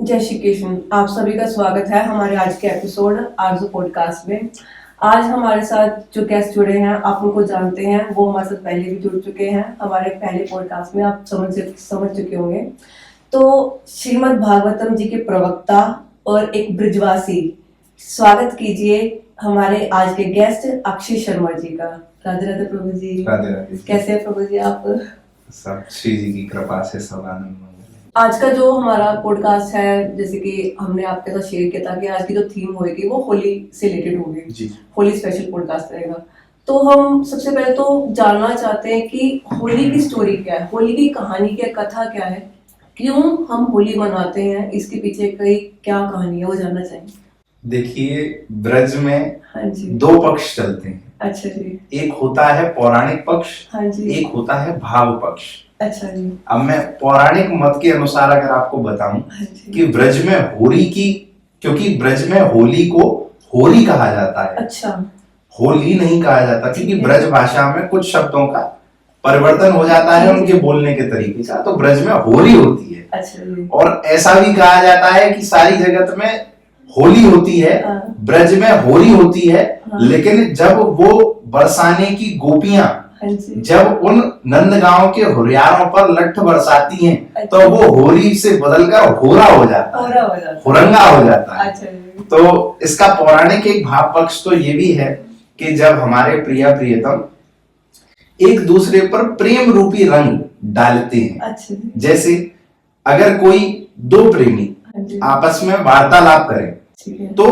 जय श्री कृष्ण। आप सभी का स्वागत है हमारे आज के एपिसोड आरजू पॉडकास्ट में। आज हमारे साथ जो गेस्ट जुड़े हैं आप उनको जानते हैं, वो हमारे साथ पहले भी जुड़ चुके हैं। हमारे पहले पॉडकास्ट में आप समझ चुके होंगे। तो श्रीमद् भागवतम जी के प्रवक्ता और एक ब्रजवासी, स्वागत कीजिए हमारे आज के गेस्ट अक्षय शर्मा जी का। राधे राधे प्रभु जी। राधे राधे। कैसे हैं प्रभु जी आप? सब श्री जी की कृपा से सब आनंद मंगल। आज का जो हमारा पॉडकास्ट है, जैसे कि हमने आपके साथ शेयर किया था कि आज की जो थीम होगी वो होली से रिलेटेड होगी। होली स्पेशल पॉडकास्ट रहेगा। तो हम सबसे पहले तो जानना चाहते हैं कि होली की स्टोरी क्या है, होली की कहानी क्या, कथा क्या है, क्यों हम होली मनाते हैं, इसके पीछे कई क्या कहानी है, वो जानना चाहेंगे। देखिए, ब्रज में हाँ जी। दो पक्ष चलते हैं। अच्छा जी। एक होता है पौराणिक पक्ष, हाँ जी। एक होता है भाव पक्ष। अच्छा जी। अब मैं पौराणिक मत के अनुसार अगर आपको बताऊं कि ब्रज में होली की, क्योंकि ब्रज में होली को होली कहा जाता है। अच्छा। होली नहीं कहा जाता क्योंकि ब्रज भाषा में कुछ शब्दों का परिवर्तन हो जाता है उनके बोलने के तरीके का, तो ब्रज में होली होती है। अच्छा जी। और ऐसा भी कहा जाता है कि सारी जगत में होली होती है, ब्रज में होली होती है। लेकिन जब वो बरसाने की गोपियां जब उन नंदगांव के हुरियारों पर लठ बरसाती हैं, तो वो होली से बदलकर होरा हो जाता है, हुरंगा हो जाता है। तो इसका पौराणिक एक भाव पक्ष तो ये भी है कि जब हमारे प्रिय प्रियतम एक दूसरे पर प्रेम रूपी रंग डालते हैं। जैसे अगर कोई दो प्रेमी आपस में वार्तालाप करें तो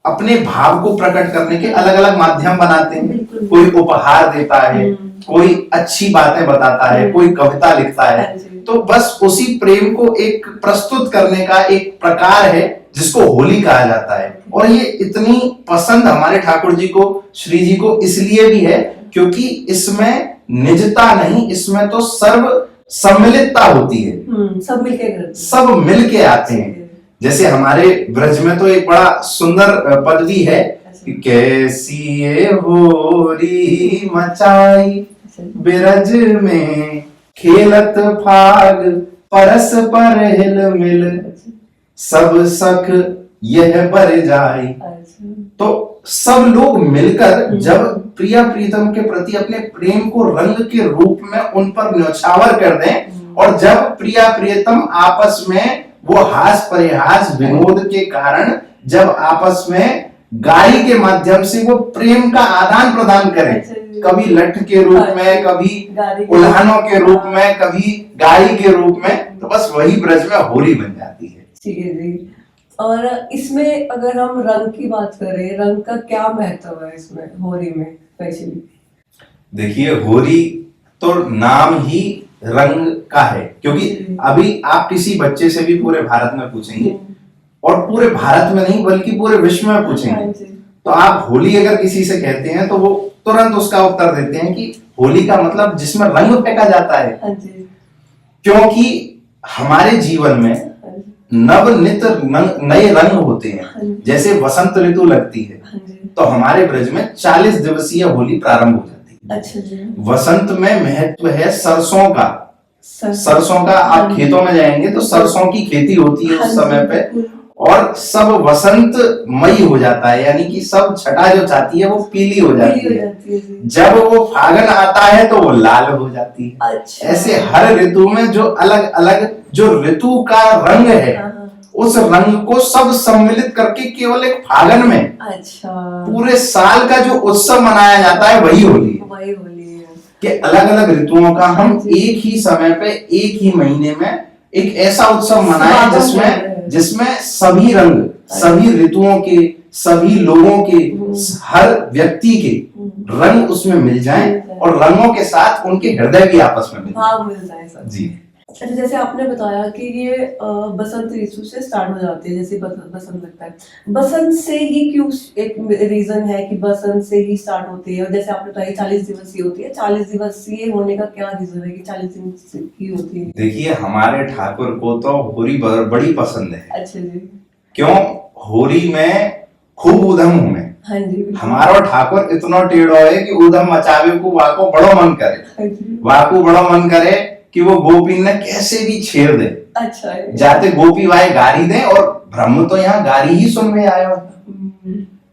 अपने भाव को प्रकट करने के अलग अलग माध्यम बनाते हैं। कोई उपहार देता है, कोई अच्छी बातें बताता है, कोई कविता लिखता है। तो बस उसी प्रेम को एक प्रस्तुत करने का एक प्रकार है जिसको होली कहा जाता है। और ये इतनी पसंद हमारे ठाकुर जी को, श्री जी को इसलिए भी है क्योंकि इसमें निजता नहीं, इसमें तो सर्व सम्मिलितता होती है। सब मिलके आते हैं। जैसे हमारे ब्रज में तो एक बड़ा सुंदर पद भी है कि कैसी ये होली मचाई ब्रज में खेलत फाग परस पर हिल मिल सब सख यह बर जाई। तो सब लोग मिलकर जब प्रिय प्रीतम के प्रति अपने प्रेम को रंग के रूप में उन पर न्यौछावर कर दें, और जब प्रिय प्रियतम आपस में वो हास परिहास विनोद के कारण जब आपस में गाई के माध्यम से वो प्रेम का आदान प्रदान करें, कभी लठ के रूप में, कभी उल्हानों के रूप में, कभी गाई के रूप में, तो बस वही ब्रज में होली बन जाती है। ठीक है जी। और इसमें अगर हम रंग की बात करें, रंग का क्या महत्व है इसमें होली में स्पेशली? देखिए, होली तो नाम ही रंग का है, क्योंकि अभी आप किसी बच्चे से भी पूरे भारत में पूछेंगे, और पूरे भारत में नहीं बल्कि पूरे विश्व में पूछेंगे, तो आप होली अगर किसी से कहते हैं तो वो तुरंत उसका उत्तर देते हैं कि होली का मतलब जिसमें रंग फेंका जाता है। क्योंकि हमारे जीवन में नवनित नए रंग होते हैं। जैसे वसंत ऋतु लगती है तो हमारे ब्रज में 40 दिवसीय होली प्रारंभ हो जाती है। अच्छा जी। वसंत में महत्व है सरसों का। सरसों का आप खेतों में जाएंगे तो सरसों की खेती होती है उस समय पे, और सब वसंत मई हो जाता है, यानी कि सब छटा जो चाहती है वो पीली हो जाती है। जब वो फागुन आता है तो वो लाल हो जाती है। अच्छा। ऐसे हर ऋतु में जो अलग अलग जो ऋतु का रंग है, उस रंग को सब सम्मिलित करके केवल एक फागुन में पूरे साल का जो उत्सव मनाया जाता है वही होली है। कि अलग अलग ऋतुओं का हम एक ही समय पे एक ही महीने में एक ऐसा उत्सव मनाएं जिसमें सभी रंग, सभी ऋतुओं के, सभी लोगों के, हर व्यक्ति के रंग उसमें मिल जाएं, और रंगों के साथ उनके हृदय भी आपस में मिल जाए। जी। अच्छा, जैसे आपने बताया कि ये बसंत ऋतु से स्टार्ट हो जाती है, जैसे बसंत लगता है, बसंत से ही क्यों एक रीजन है कि बसंत से ही स्टार्ट होती है? और जैसे आपने बताया 40 दिवसीय होती है, 40 दिवसीय होने का क्या रीजन है कि 40 दिन की होती है? देखिए, हमारे ठाकुर को तो होली बड़ी पसंद है। अच्छा जी। क्यों? होली में खूब ऊधम हूं मैं। हाँ जी। हमारो ठाकुर इतना टेढ़ो है कि ऊधम मचावे को वाको बड़ो मन करे, वाको बड़ो मन करे कि वो गोपी ने कैसे भी छेड़ दे, अच्छा है। जाते गोपी भाई गारी दें, और ब्रह्म तो यहाँ गारी ही सुनने आया होता।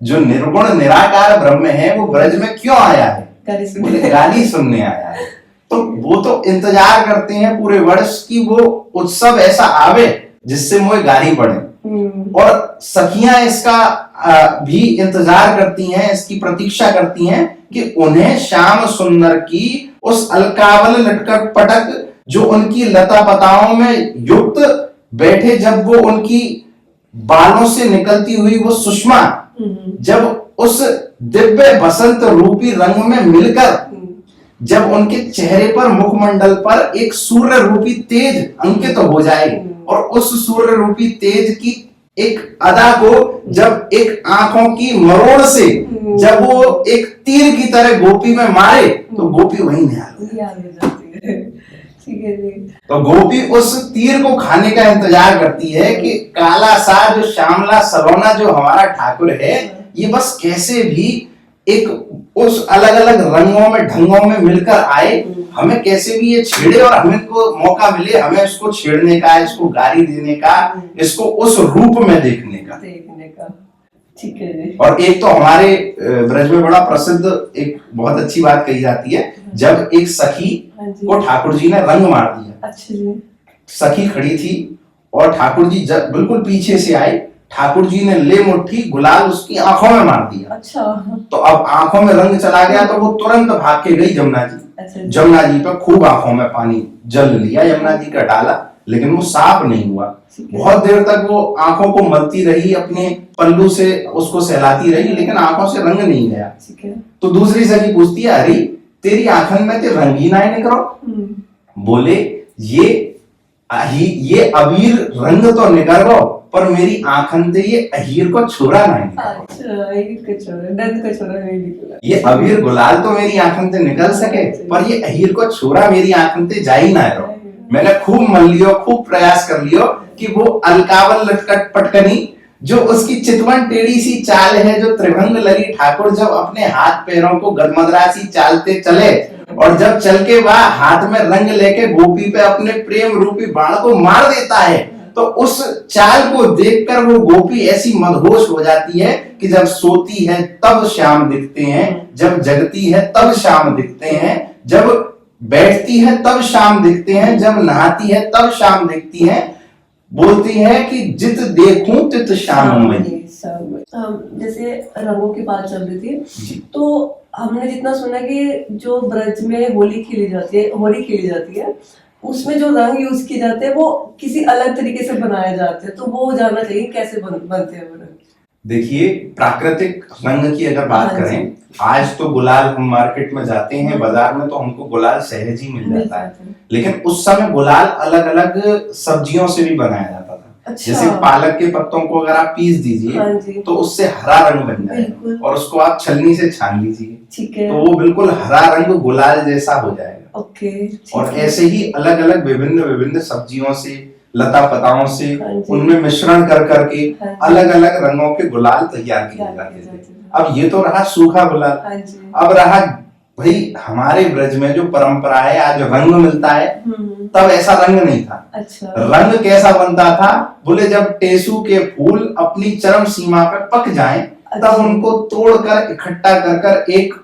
जो निर्गुण निराकार ब्रह्म है वो ब्रज में क्यों आया है? गाली सुनने आया है। तो वो तो इंतजार करते हैं पूरे वर्ष की वो उत्सव ऐसा आवे जिससे मुझे गाली पड़े, और सखियां इसका भी इंतजार करती हैं, इसकी प्रतीक्षा करती हैं कि उन्हें श्याम सुंदर की उस अलकावल लटकट पटक जो उनकी लता पताओं में युक्त बैठे, जब वो उनकी बालों से निकलती हुई वो सुषमा जब उस दिव्य बसंत रूपी रंग में मिलकर जब उनके चेहरे पर मुखमंडल पर एक सूर्य रूपी तेज अंकित हो जाए, और उस सूर्य रूपी तेज की एक अदा को जब एक आंखों की मरोड़ से जब वो एक तीर की तरह गोपी में मारे, तो गोपी वहीं निहाल हो जाती है। तो गोपी उस तीर को खाने का इंतजार करती है कि काला सा जो श्यामला सलोना जो हमारा ठाकुर है, ये बस कैसे भी एक उस अलग अलग रंगों में ढंगों में मिलकर आए, हमें कैसे भी ये छेड़े और हमें को मौका मिले, हमें इसको छेड़ने का, इसको गाली देने का, इसको उस रूप में देखने का। ठीक है जी। और एक तो हमारे ब्रज में बड़ा प्रसिद्ध एक बहुत अच्छी बात कही जाती है, जब एक सखी को ठाकुर जी ने रंग मार दिया। अच्छा जी। सखी खड़ी थी और ठाकुर जी जब बिल्कुल पीछे से आए, ठाकुर जी ने ले मुट्ठी गुलाल उसकी आंखों में मार दिया। अच्छा। तो अब आंखों में रंग चला गया, तो वो तुरंत भाग के गई जमुना जी। अच्छा। जमुना जी पर खूब आंखों में पानी जल लिया, यमुना जी का डाला, लेकिन वो साफ नहीं हुआ। बहुत देर तक वो आंखों को मलती रही, अपने पल्लू से उसको सहलाती रही, लेकिन आंखों से रंग नहीं गया। तो दूसरी सखी पूछती है, अरे तेरी आंखन में ते रंगीन आए निकरो। बोले ये अबीर रंग तो निकर गो, पर मेरी आंखन ते ये अहीर को छोरा नहीं। ये अबीर गुलाल तो मेरी आंखन से निकल सके, पर ये अहीर को छोरा मेरी आंखन से जा ही ना रहो। मैंने खूब मन लियो, खूब प्रयास कर लियो कि वो अलकावल लटकट पटकनी जो उसकी चितवन टेढ़ी सी चाल है, जो त्रिभंग लली ठाकुर जब अपने हाथ पैरों को गदमदरा सी चालते चले, और जब चल के वह हाथ में रंग लेके गोपी पे अपने प्रेम रूपी बाण को मार देता है, तो उस चाल को देखकर वो गोपी ऐसी मदहोश हो जाती है कि जब सोती है तब श्याम दिखते हैं, जब जगती है तब श्याम दिखते हैं, जब बैठती है तब शाम दिखते हैं, जब नहाती है तब शाम दिखती हैं। बोलती है कि जित देखूं तित शाम में। जैसे रंगों की बात चल रही थी, तो हमने जितना सुना कि जो ब्रज में होली खेली जाती है, उसमें जो रंग यूज किए जाते हैं वो किसी अलग तरीके से बनाए जाते हैं, तो वो जानना चाहिए कैसे बनते हैं वो रंग। देखिए, प्राकृतिक रंग की अगर बात करें, आज तो गुलाल हम मार्केट में जाते हैं, बाजार में तो हमको गुलाल सहज ही मिल जाता है, लेकिन उस समय गुलाल अलग अलग सब्जियों से भी बनाया जाता था। अच्छा। जैसे पालक के पत्तों को अगर आप पीस दीजिए तो उससे हरा रंग बन जाएगा, और उसको आप छलनी से छान लीजिए तो वो बिल्कुल हरा रंग गुलाल जैसा हो जाएगा। ओके। और ऐसे ही अलग अलग विभिन्न सब्जियों से, लता पताओं से, उनमें मिश्रण कर करके अलग अलग रंगों के गुलाल तैयार किए जाते थे। अब ये तो रहा सूखा गुलाल। अब रहा भाई हमारे ब्रज में जो परंपरा है, आज रंग मिलता है, तब ऐसा रंग नहीं था। अच्छा। रंग कैसा बनता था? बोले जब टेसू के फूल अपनी चरम सीमा पे पक जाएं, तब उनको तोड़कर इकट्ठा कर एक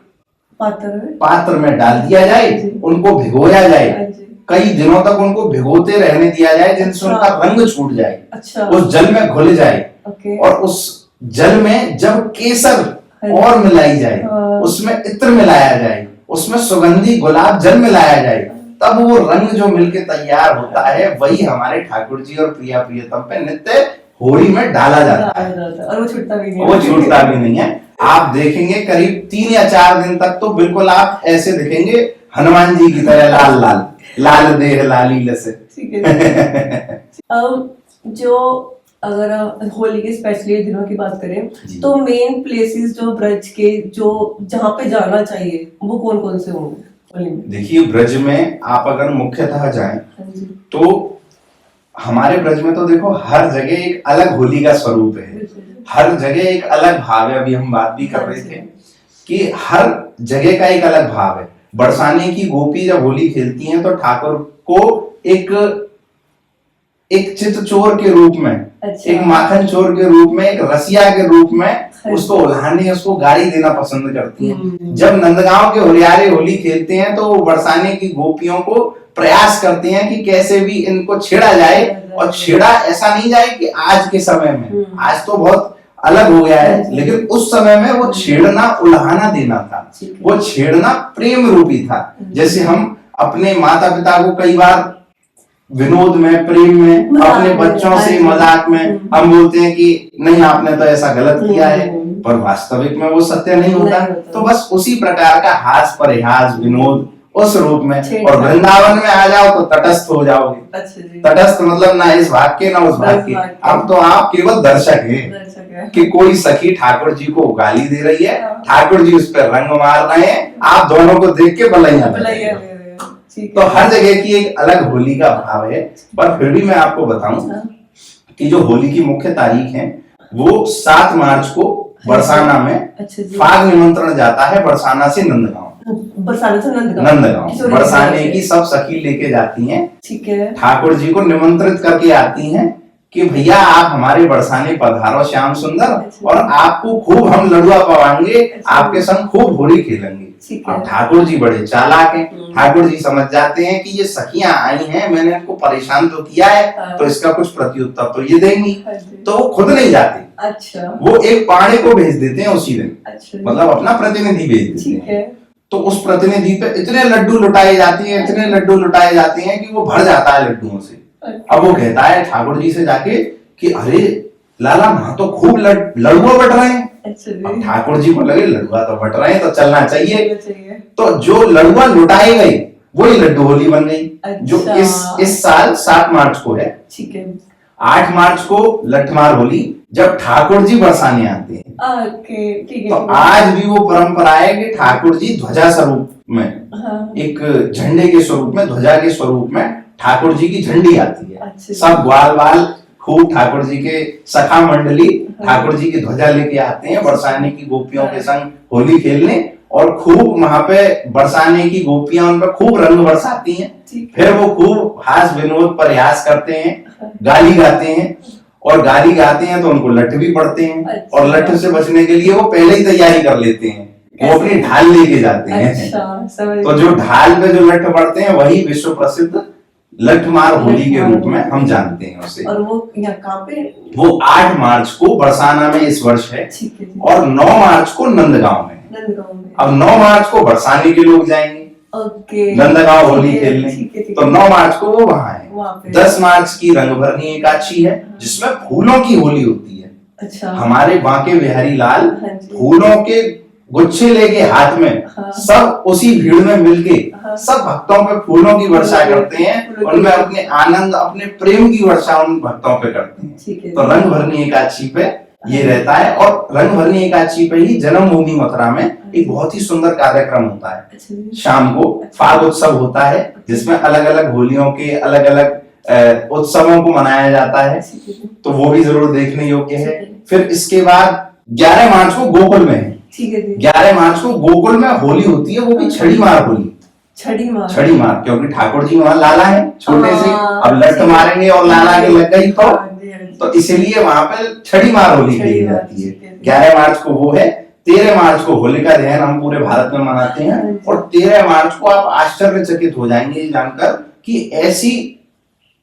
पात्र में डाल दिया जाए, उनको भिगोया जाए, कई दिनों तक उनको भिगोते रहने दिया जाए, जिनसे उनका रंग छूट जाए। अच्छा। उस जल में घुल जाए, और उस जल में जब केसर और मिलाई जाए, उसमें इत्र मिलाया जाए, उसमें सुगंधी गुलाब जल मिलाया जाए, तब वो रंग जो मिलके तैयार होता है, वही हमारे ठाकुर जी और प्रिया प्रियतम पे नित्य होली में डाला जाता है, और वो छूटता भी नहीं है। आप देखेंगे करीब 3 या 4 दिन तक तो बिल्कुल आप ऐसे दिखेंगे हनुमान जी की तरह, लाल लाल लाल देह लाली लसे। जो अगर होली के स्पेशली दिनों की बात करें, तो मेन प्लेसेस जो ब्रज के जो जहाँ पे जाना चाहिए वो कौन कौन से होंगे होली में? देखिए, ब्रज में आप अगर मुख्यतः जाएं तो हमारे ब्रज में तो देखो हर जगह एक अलग होली का स्वरूप है, हर जगह एक अलग भाव है। अभी हम बात भी कर रहे थे कि हर जगह का एक अलग भाव है। बरसाने की गोपी जब होली खेलती हैं तो ठाकुर को एक एक चितचोर के रूप में, अच्छा। एक माखन चोर के रूप में, एक रसिया के रूप में उसको उल्हाने, उसको गाली देना पसंद करती हैं। जब नंदगांव के होलियारे होली खेलते हैं तो वो बरसाने की गोपियों को प्रयास करते हैं कि कैसे भी इनको छेड़ा जाए, और छेड़ा ऐसा नहीं जाए कि आज के समय में, आज तो बहुत अलग हो गया है, लेकिन उस समय में वो छेड़ना उल्हाना देना था, वो छेड़ना प्रेम रूपी था। जैसे हम अपने माता पिता को कई बार विनोद में, प्रेम में, अपने बच्चों से मजाक में हम बोलते हैं कि नहीं आपने तो ऐसा गलत किया है, पर वास्तविक में वो सत्य नहीं होता। तो बस उसी प्रकार का हास परिहास विनोद उस रूप में। और वृंदावन में आ जाओ तो तटस्थ हो जाओगे। तटस्थ मतलब ना इस भाग के ना उस भाग के, अब तो आप केवल दर्शक हैं कि कोई सखी ठाकुर जी को गाली दे रही है, ठाकुर जी उस पर रंग मार रहे हैं, आप दोनों को देख के बलैया। तो हर जगह की एक अलग होली का भाव है। पर फिर भी मैं आपको बताऊं कि जो होली की मुख्य तारीख है वो 7 मार्च को बरसाना में फाग निमंत्रण जाता है, बरसाना से नंदगांव। नंदगांव बरसाने की सब सखी लेके जाती हैं, ठीक है, ठाकुर जी को निमंत्रित करके आती हैं कि भैया आप हमारे बरसाने पधारो श्याम सुंदर, और आपको खूब हम लड़ुआ पवाएंगे, आपके संग खूब होली खेलेंगे। अब ठाकुर जी बड़े चालाक हैं, ठाकुर जी समझ जाते हैं कि ये सखियां आई हैं, मैंने इनको परेशान तो किया है, तो इसका कुछ प्रत्युत्तर तो ये देंगी, तो वो खुद नहीं जाते। अच्छा। वो एक पाड़े को भेज देते हैं उसी दिन। अच्छा। मतलब अपना प्रतिनिधि भेज देते हैं। तो उस प्रतिनिधि पे इतने लड्डू लुटाए जाते हैं, इतने लड्डू लुटाए जाते हैं कि वो भर जाता है लड्डुओं से। अब वो कहता है ठाकुर जी से जाके कि अरे लाला वहां तो खूब लड़ुआ बट रहे हैं। अब ठाकुर जी को लगे लड़ुआ तो बट रहे हैं तो चलना चाहिए। तो जो लड़ुआ लुटाए गए वही लड्डू होली बन गई। जो इस साल 7 मार्च को है। ठीक है। 8 मार्च को लठमार होली, जब ठाकुर जी बरसाने आते हैं। ठीक है। तो आज भी वो परंपरा है कि ठाकुर जी ध्वजा स्वरूप में, एक झंडे के स्वरूप में, ध्वजा के स्वरूप में ठाकुर जी की झंडी आती है। सब ग्वाल वाल खूब ठाकुर जी के सखा मंडली ठाकुर जी की ध्वजा लेके आते हैं बरसाने की गोपियों के संग होली खेलने, और खूब वहां पे बरसाने की गोपियां उन पर खूब रंग बरसाती हैं। फिर वो खूब हास विनोद प्रयास करते हैं, गाली गाते हैं, और गाली गाते हैं तो उनको लठ भी पड़ते हैं। और लठ से बचने के लिए वो पहले ही तैयारी कर लेते हैं, वो अपनी ढाल लेके जाते हैं। तो जो ढाल पे जो लठ पड़ते हैं वही विश्व प्रसिद्ध लठमार होली के रूप में हम जानते हैं उसे। और वो कहाँ पे? वो 8 मार्च को बरसाना में इस वर्ष है, और 9 मार्च को नंदगांव में। अब 9 मार्च को बरसाने के लोग जाएंगे नंदगांव होली खेलने, तो 9 मार्च को वो वहां है। 10 मार्च की रंगभरनी एकादशी है, जिसमें फूलों की होली होती है। अच्छा। हमारे बांके बिहारी लाल फूलों के गुच्छे लेके हाथ में, सब उसी भीड़ में मिलके सब भक्तों पे फूलों की वर्षा करते हैं, उनमें अपने आनंद, अपने प्रेम की वर्षा उन भक्तों पे करते हैं। तो रंग भरनी एकादशी पे ये रहता है। और रंग भरनी एकादशी पे ही जन्मभूमि मथुरा में एक बहुत ही सुंदर कार्यक्रम होता है। शाम को फाग उत्सव होता है, जिसमें अलग अलग होलियों के अलग अलग उत्सवों को मनाया जाता है, तो वो भी जरूर देखने योग्य है। फिर इसके बाद 11 मार्च को गोकुल में है। 11 मार्च को गोकुल में होली होती है, वो भी छड़ी मार होली। छड़ी मार, क्योंकि ठाकुर जी वहां लाला है छोटे से, अब लठ मारेंगे और लाला के लग गई तो इसलिए वहां पे छड़ी मार होली खेली जाती है। 11 मार्च को वो है। 13 मार्च को होलिका दहन हम पूरे भारत में मनाते हैं, और 13 मार्च को आप आश्चर्यचकित हो जाएंगे ये जानकर कि ऐसी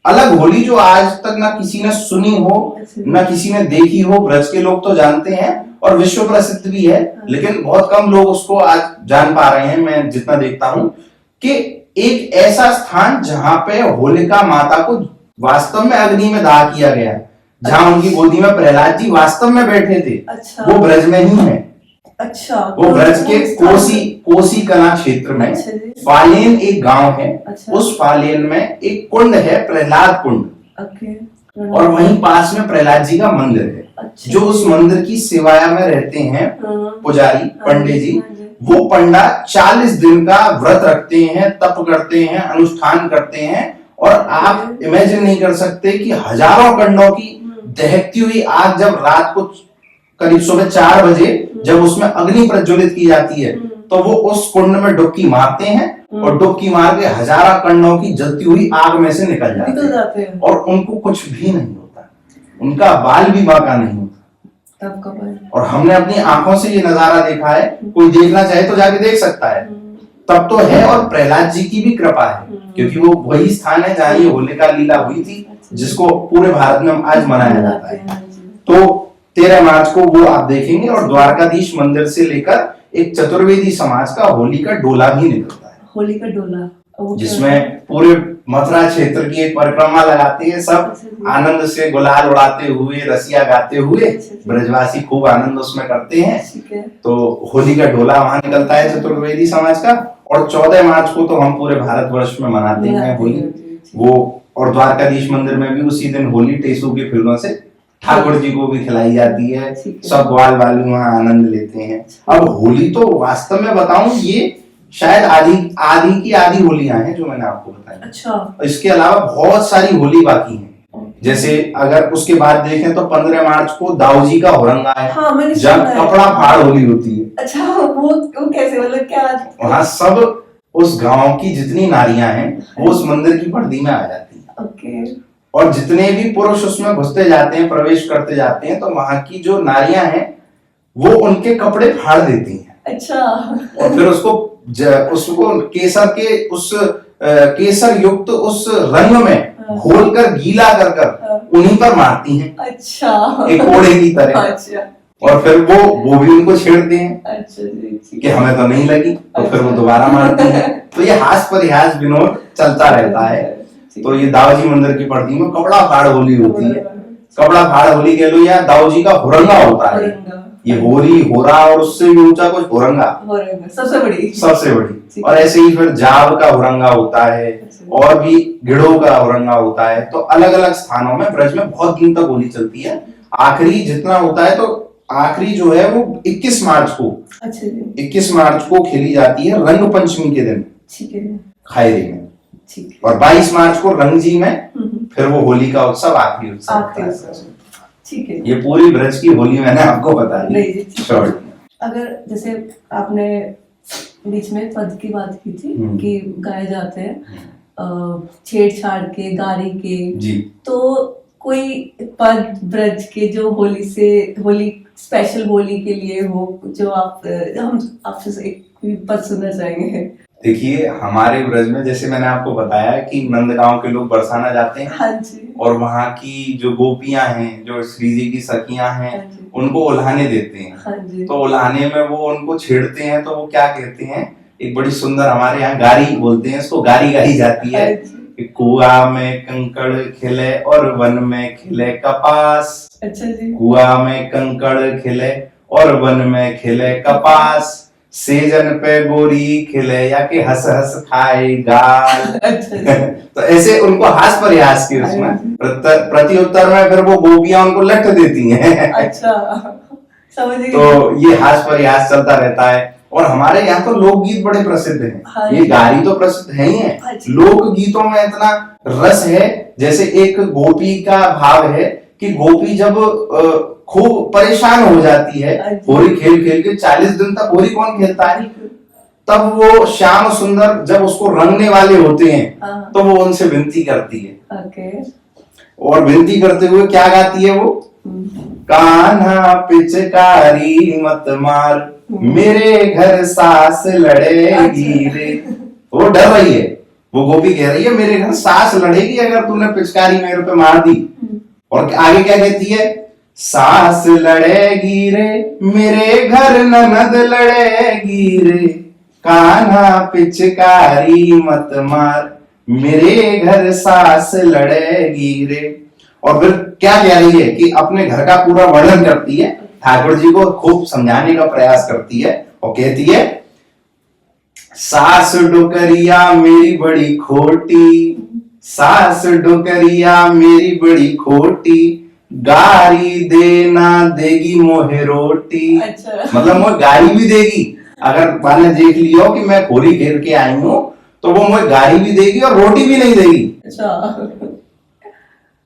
अलग होली जो आज तक ना किसी ने सुनी हो, ना किसी ने देखी हो। ब्रज के लोग तो जानते हैं और विश्व प्रसिद्ध भी है, लेकिन बहुत कम लोग उसको आज जान पा रहे हैं। मैं जितना देखता हूं कि एक ऐसा स्थान जहां पे होलिका माता को वास्तव में अग्नि में दाह किया गया, जहां उनकी गोदी में प्रहलाद जी वास्तव में बैठे थे। अच्छा। वो ब्रज में ही है। अच्छा। वो ब्रज के कोसी कला क्षेत्र में फालेन एक गांव है। अच्छा। उस फालेन में एक कुंड है, प्रहलाद कुंड, और वहीं पास में प्रहलाद जी का मंदिर है। अच्छा। जो उस मंदिर की सेवाया में रहते हैं पुजारी पंडित जी, वो पंडा 40 दिन का व्रत रखते हैं, तप करते हैं, अनुष्ठान करते हैं, और आप इमेजिन नहीं कर सकते कि हजारों कंडों की दहकती हुई आग जब रात को करीब सुबह 4 बजे जब उसमें अग्नि प्रज्वलित की जाती है, तो वो उस कुंड में डुबकी मारते हैं और डुबकी मार के हजारों कण्णों की जलती हुई आग में से निकल जाते हैं और उनको कुछ भी नहीं होता, उनका बाल भी बांका नहीं होता। तब कब और हमने अपनी आंखों से ये नजारा देखा है, कोई देखना चाहे तो जाके देख सकता है। तब तो है, और प्रहलाद जी की भी कृपा है क्योंकि वो वही स्थान है जहाँ ये होलिका लीला हुई थी, जिसको पूरे भारत में आज मनाया जाता है। तो 13 मार्च को वो आप देखेंगे। और द्वारकाधीश मंदिर से लेकर एक चतुर्वेदी समाज का होली का डोला भी निकलता है, होली का डोला, जिसमें पूरे मथुरा क्षेत्र की एक परिक्रमा लगाते हैं, सब आनंद से गुलाल उड़ाते हुए, रसिया गाते हुए, ब्रजवासी खूब आनंद उसमें करते हैं। तो होली का डोला वहां निकलता है चतुर्वेदी समाज का। और 14 मार्च को तो हम पूरे भारतवर्ष में मनाते हैं होली वो। और द्वारकाधीश मंदिर में भी उसी दिन होली टेसू की फूलों से ठाकुर जी को भी खिलाई जाती है, सब ग्वाल वाली वहां आनंद लेते हैं। अब होली तो वास्तव में बताऊं, ये शायद आधी की आधी होलियां हैं जो मैंने आपको बताई। अच्छा। इसके अलावा बहुत सारी होली बाकी हैं। जैसे अगर उसके बाद देखें तो 15 मार्च को दाऊजी का हुरंगा है, हाँ, जब कपड़ा फाड़ होली होती है। अच्छा, वो कैसे, मतलब क्या? वहाँ सब उस गांव की जितनी नारियां हैं वो उस मंदिर की पर्दी में आ जाती है। ओके। और जितने भी पुरुष उसमें घुसते जाते हैं, प्रवेश करते जाते हैं, तो वहां की जो नारियां हैं वो उनके कपड़े फाड़ देती हैं। अच्छा। और फिर उसको केसर के उस केसर युक्त उस रंग में घोलकर गीला कर उन्हीं पर मारती हैं। अच्छा। एक कोड़े की तरह। अच्छा। और फिर वो भी उनको छेड़ते हैं। अच्छा जी, कि हमें तो नहीं लगी, तो फिर वो दोबारा मारती हैं। तो ये हास परिहास विनोद चलता रहता है। तो ये दाऊजी मंदिर की पर्दी में कपड़ा फाड़ होली होती है। कपड़ा फाड़ होली कह लो या दाऊजी का हुरंगा होता है। ये होरी, होरा और उससे भी ऊंचा कुछ हुरंगा, सबसे बड़ी। और ऐसे ही फिर जाव का हुरंगा होता है और भी गिड़ों का हुरंगा होता है। तो अलग अलग स्थानों में ब्रज में बहुत दिन तक होली चलती है। आखिरी जितना होता है, तो आखिरी जो है वो 21 मार्च को, 21 मार्च को खेली जाती है रंग पंचमी के दिन खैरी में। और 22 मार्च को रंगजी में फिर वो होली का उत्सव आखिरी उत्सव। ठीक है, ये पूरी ब्रज की होली मैंने आपको बता दी। अगर जैसे आपने बीच में पद की बात की थी कि गाए जाते हैं छेड़छाड़ के, गारी के जी, तो कोई पद ब्रज के जो होली स्पेशल होली के लिए हो, जो हम आपसे एक पद सुनना चाहेंगे। देखिए, हमारे ब्रज में जैसे मैंने आपको बताया कि नंदगांव के लोग बरसाना जाते हैं। हाँ जी। और वहाँ की जो गोपियां हैं, जो श्री जी की सखियां हैं, हाँ, उनको उल्हाने देते हैं। हाँ जी। तो उल्हाने में वो उनको छेड़ते हैं, तो वो क्या कहते हैं, एक बड़ी सुंदर, हमारे यहाँ गारी बोलते हैं इसको, गारी गाई जाती है। कुआ में कंकड़ खिले और वन में खिले कपास। अच्छा जी। कुआ में कंकड़ खिले और वन में खिले कपास, सेजन पे गोरी खिले या के हंस हंस खाए गाल। तो ऐसे उनको हास परिहास की उसमें प्रति उत्तर में फिर वो गोपियां उनको लट देती हैं। अच्छा, समझ गई। तो ये हास परिहास चलता रहता है। और हमारे यहाँ तो लोकगीत बड़े प्रसिद्ध हैं। हाँ, ये गारी तो प्रसिद्ध है ही है। लोक गीतों में इतना रस है, जैसे एक गोपी का भाव है कि गोपी जब खूब परेशान हो जाती है होली खेल खेल के, 40 दिन तक होली कौन खेलता है, तब वो श्याम सुंदर जब उसको रंगने वाले होते हैं तो वो उनसे विनती करती है। और विनती करते हुए क्या गाती है वो, कान्हा पिचकारी मत मार, मेरे घर सास लड़ेगी रे। वो डर रही है, वो गोपी कह रही है मेरे घर सास लड़ेगी अगर तूने पिचकारी मेरे पे मार दी। और आगे क्या कहती है, सास लड़ेगी रे मेरे घर ननद लड़ेगी रे, कान्हा पिचकारी मत मार, मेरे घर सास लड़ेगी रे। और फिर क्या कह रही है कि अपने घर का पूरा वर्णन करती है, ठाकुर जी को खूब समझाने का प्रयास करती है और कहती है, सास डोकरिया मेरी बड़ी खोटी, सास डोकरिया मेरी बड़ी खोटी, गारी देना देगी मोहे रोटी। अच्छा। मतलब मोहे गारी भी देगी, अगर मैंने देख लियो कि मैं होली खेल के आई हूँ तो वो मोहे गारी भी देगी और रोटी भी नहीं देगी। अच्छा।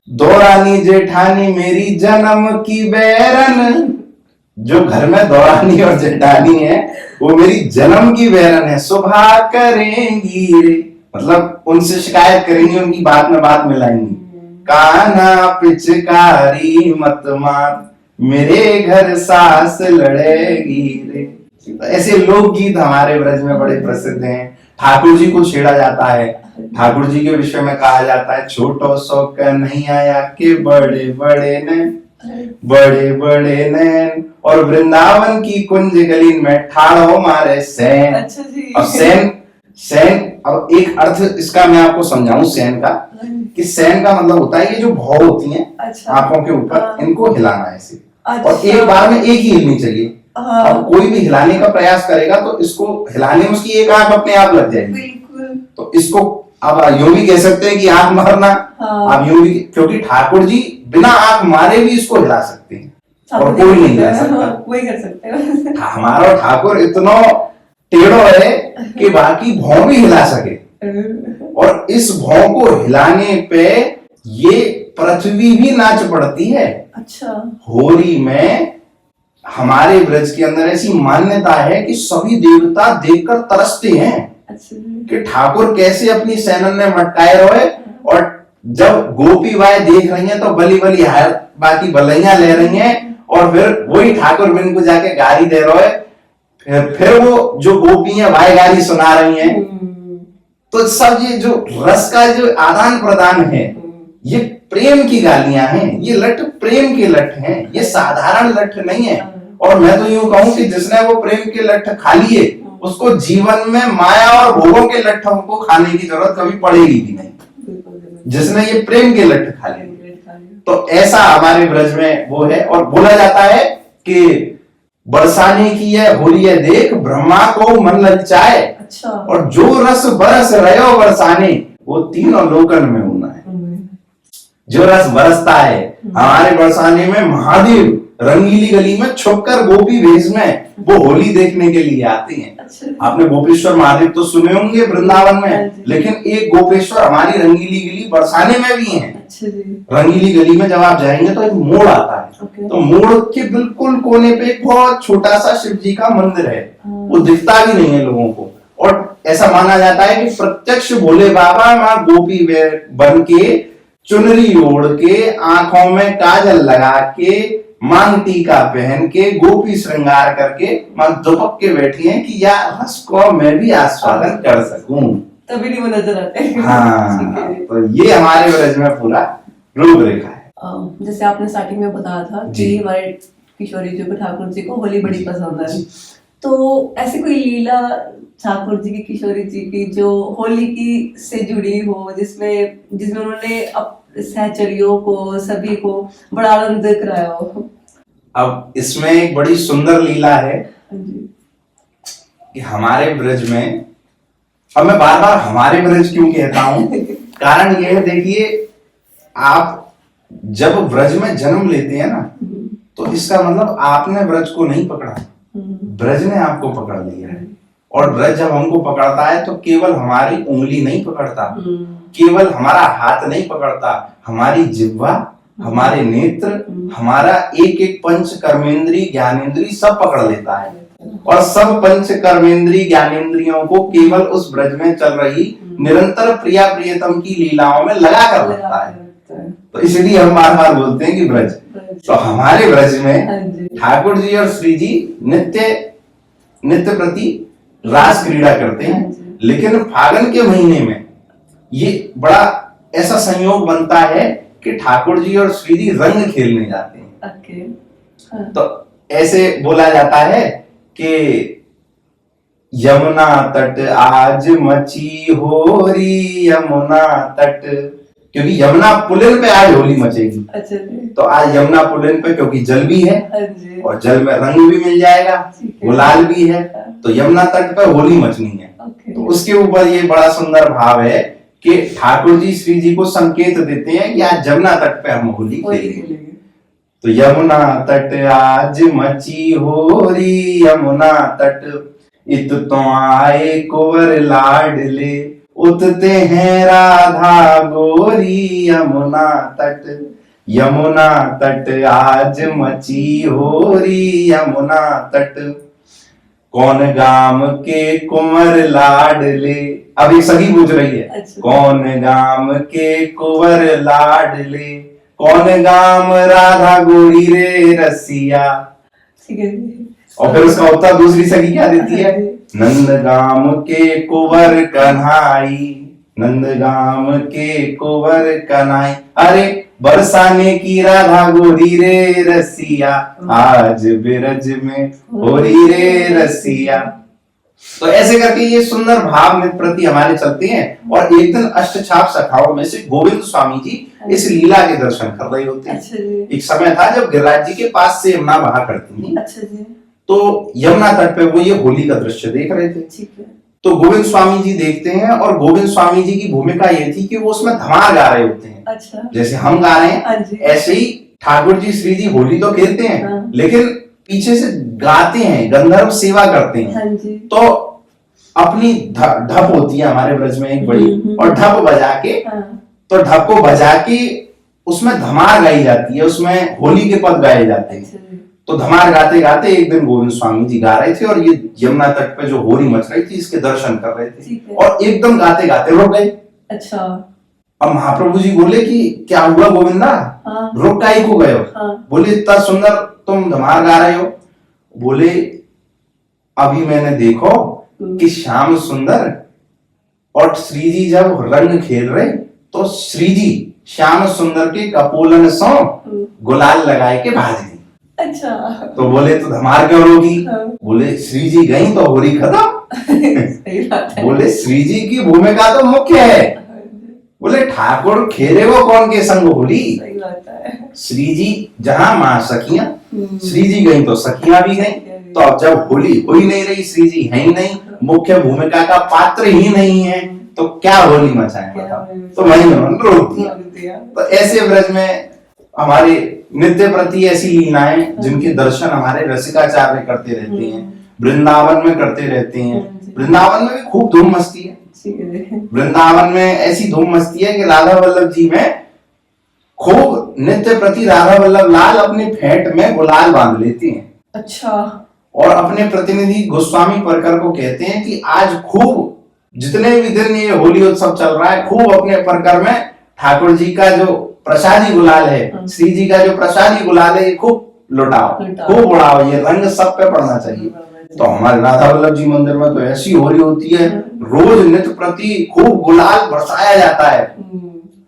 दो रानी जेठानी मेरी जन्म की बैरन, जो घर में दौरानी और जेठानी है वो मेरी जन्म की बहन है, सुबह करेंगी रे, मतलब उनसे शिकायत करेंगी, उनकी बात में बात मिलाएंगी। काना पिचकारी मत मार, मेरे घर सास लड़ेगी रे। तो ऐसे लोकगीत हमारे ब्रज में बड़े प्रसिद्ध हैं। ठाकुर जी को छेड़ा जाता है, ठाकुर जी के विषय में कहा जाता है, छोटो सो कन्हैया के बड़े बड़े नैन, बड़े बड़े नैन, और वृंदावन की कुंज गली में ठाड़ो मारे सैन। अच्छा जी। अब सैन, सैन, अब एक अर्थ इसका मैं आपको समझाऊं सैन का, कि सैन का मतलब होता है ये जो भौं होती हैं अच्छा। आंखों के ऊपर, इनको हिलाना ऐसे, अच्छा। और एक बार में एक ही हिलनी चाहिए। हाँ। अब कोई भी हिलाने का प्रयास करेगा तो इसको हिलाने में उसकी एक आंख अपने आप लग जाएगी। बिल्कुल। तो इसको अब यूं भी कह सकते हैं कि आंख मारना। हाँ। आप यूं भी, क्योंकि ठाकुर जी बिना आंख मारे भी इसको हिला सकते हैं और कोई नहीं हिला सकता। वही कर सकते हैं। हमारा ठाकुर इतना टेढ़ो है कि बाकी भौं भी हिला सके, और इस भौं को हिलाने पे ये पृथ्वी भी नाच पड़ती है। अच्छा। होली में हमारे ब्रज के अंदर ऐसी मान्यता है कि सभी देवता देखकर तरसते हैं। अच्छा। कि ठाकुर कैसे अपनी सैनन में मटकाए रहे, और जब गोपी बाई देख रही हैं तो बली बली हार बाकी बलैया ले रही हैं, और फिर वही ठाकुर बिन को जाके गाली दे रहे, फिर वो जो गोपी है वाई गाली सुना रही हैं। तो सब ये जो रस का जो आदान प्रदान है, ये प्रेम की गालियां हैं, ये लठ प्रेम के लठ हैं, ये साधारण लठ नहीं है। और मैं तो यूं कहूं कि जिसने वो प्रेम के लठ खा लिए उसको जीवन में माया और भोगों के लट्ठों को खाने की जरूरत कभी पड़ेगी भी नहीं, जिसने ये प्रेम के लट्ठ खा लिए। तो ऐसा हमारे ब्रज में वो है, और बोला जाता है कि बरसाने की है होली है देख, ब्रह्मा को मन ललचाए। अच्छा। और जो रस बरस रहे बरसाने, वो तीनों लोकन में होना है। जो रस बरसता है हमारे बरसाने में, महादेव रंगीली गली में छुपकर गोपी वेश में वो होली देखने के लिए आते हैं। अच्छा। आपने गोपेश्वर महादेव तो सुने होंगे वृंदावन में, लेकिन एक गोपेश्वर हमारी रंगीली गली बरसाने में भी है। अच्छा जी। रंगीली गली में जब आप जाएंगे तो एक मोड़ आता है, तो मोड़ के बिल्कुल कोने पे एक बहुत छोटा सा शिव जी का मंदिर है, वो दिखता भी नहीं है लोगों को, और ऐसा माना जाता है कि प्रत्यक्ष भोले बाबा माँ गोपी बन के, चुनरी ओढ़ के, आंखों में काजल लगा के, मांग टीका पहन के, गोपी श्रृंगार करके मां दुपक के बैठी हैं कि या रस को मैं भी आस्वादन कर सकूं, तभी नहीं वो नजर आते। हाँ, तो ये हमारे ब्रज में पूरा रूपरेखा है। जैसे आपने स्टार्टिंग में बताया था कि हमारे किशोरी जी को, ठाकुर जी को होली बड़ी पसंद है, तो ऐसी कोई लीला ठाकुर जी की, किशोरी जी की जो होली की से जुड़ी हो, जिसमें उन्होंने सहचरियों को, सभी को बड़ा आनंद कराया हो? अब इसमें एक बड़ी सुंदर लीला है कि हमारे ब्रज में, अब मैं बार बार हमारे ब्रज क्यों कहता हूं, कारण यह है, देखिए आप जब ब्रज में जन्म लेते हैं ना, तो इसका मतलब आपने ब्रज को नहीं पकड़ा, ब्रज ने आपको पकड़ लिया है। और ब्रज जब हमको पकड़ता है तो केवल हमारी उंगली नहीं पकड़ता, केवल हमारा हाथ नहीं पकड़ता, हमारी जिह्वा, हमारे नेत्र, हमारा एक एक पंच कर्मेंद्री ज्ञानेंद्री सब पकड़ लेता है, और सब पंच कर्मेंद्री ज्ञानेंद्रियों को केवल उस ब्रज में चल रही निरंतर प्रिया प्रियतम की लीलाओं में लगा कर रखता है। तो इसलिए हम बार बार बोलते हैं कि ब्रज। तो हमारे ब्रज में ठाकुर जी और श्री जी नित्य प्रति रास क्रीड़ा करते हैं, लेकिन फागुन के महीने में ये बड़ा ऐसा संयोग बनता है कि ठाकुर जी और श्री जी रंग खेलने जाते हैं। तो ऐसे बोला जाता है कि यमुना तट आज मची होरी, यमुना तट, क्योंकि यमुना पुलिन पे आज होली मचेगी। अच्छा जी। तो आज यमुना पुलिन पे, क्योंकि जल भी है और जल में रंग भी मिल जाएगा, गुलाल भी है, तो यमुना तट पे होली मचनी है। तो उसके ऊपर ये बड़ा सुंदर भाव है कि ठाकुर जी श्री जी को संकेत देते हैं कि आज यमुना तट पे हम होली खेलेंगे। तो यमुना तट आज मची होरी, यमुना तट इत तो आए कुंवर लाडले, उतते हैं राधा गोरी, यमुना तट यमुना तट आज मची होरी, यमुना तट कौन गाम के कुंवर लाडले। अब ये सभी पूछ रही है, अच्छा। कौन गाम के कुंवर लाडले, कौन गाम राधा गोरी रे रसिया। ठीक है। और फिर उसका उत्तर दूसरी सखी क्या देती है, नंदगाम के कुंवर कन्हाई, नंदगाम के कुंवर कन्हाई। अरे बरसाने की राधा गोरी रे रसिया, आज बिरज में होरी रे रसिया। तो ऐसे करके ये सुंदर भाव नृत्य प्रति हमारे चलते हैं। और एक दिन अष्टछाप सखाओं में से गोविंद स्वामी जी इस लीला के दर्शन कर रहे होते हैं। अच्छा जी। एक समय था जब गिरिराज जी के पास से यमुना बहा करती थी, अच्छा जी। तो यमुना तट पे वो ये होली का दृश्य देख रहे थे। ठीक है। तो गोविंद स्वामी जी देखते हैं, और गोविंद स्वामी जी की भूमिका ये थी कि वो उसमें धमार गा रहे होते हैं। अच्छा। जैसे हम गा रहे हाँ हैं जी। ऐसे ही ठाकुर जी श्री जी होली तो खेलते हैं, हाँ। लेकिन पीछे से गाते हैं, गंधर्व सेवा करते हैं। हाँ जी। तो अपनी ढप होती है हमारे ब्रज में एक बड़ी, और ढप बजा के, हाँ। तो ढप को बजा के उसमें धमार गाई जाती है, उसमें होली के पद गाए जाते हैं। अच्छा जी। तो धमार गाते गाते एक दिन गोविंद स्वामी जी गा रहे थे, और ये यमुना तट पे जो होली मच रही थी इसके दर्शन कर रहे थे, ठीक है। और एकदम गाते गाते रुक गए। अच्छा। अब महाप्रभु जी बोले कि क्या हुआ गोविंदा, हाँ। रुक काहे को गए हो? हाँ। बोले इतना सुंदर तुम धमार गा रहे हो। बोले अभी मैंने देखो कि श्याम सुंदर और श्री जी जब रंग खेल रहे, तो श्री जी श्याम सुंदर के कपोलन सो गुलाल लगाए के भाग गई। अच्छा। तो बोले तो धमार क्यों रोकी? हाँ। बोले श्री जी गई तो होली खत्म। सही बात है। बोले श्री जी की भूमिका तो मुख्य है। बोले ठाकुर खेले वो कौन के संग होली। सही बात है। श्री जी जहां मां सखियां, श्री जी गई तो सखियां भी गई। तो अब जब होली हो ही नहीं रही, श्री जी है ही नहीं, मुख्य भूमिका का पात्र ही नहीं है, तो क्या होली मचाएं बताओ। तो वही उन्होंने रोक दिया। तो ऐसे ब्रज में हमारे नित्य प्रति ऐसी लीलाएं जिनके दर्शन हमारे रसिकाचार्य करते रहते हैं, वृंदावन में करते रहते हैं। वृंदावन में भी खूब धूम मस्ती है। वृंदावन में ऐसी धूम मस्ती है कि राधा वल्लभ जी में खूब नित्य प्रति राधा वल्लभ लाल अपने फेंट में गुलाल बांध लेते हैं। अच्छा। और अपने प्रतिनिधि गोस्वामी परकर को कहते हैं कि आज खूब जितने भी दिन ये होली उत्सव चल रहा है, खूब अपने परकर में ठाकुर जी का जो प्रसादी गुलाल है, श्री जी का जो प्रसादी गुलाल है, ये खूब लुटाओ, खूब उड़ाओ, ये रंग सब पे पड़ना चाहिए। तो हमारे राधा वल्लभ जी मंदिर में तो ऐसी होली होती है, रोज नित्य प्रति खूब गुलाल बरसाया जाता है,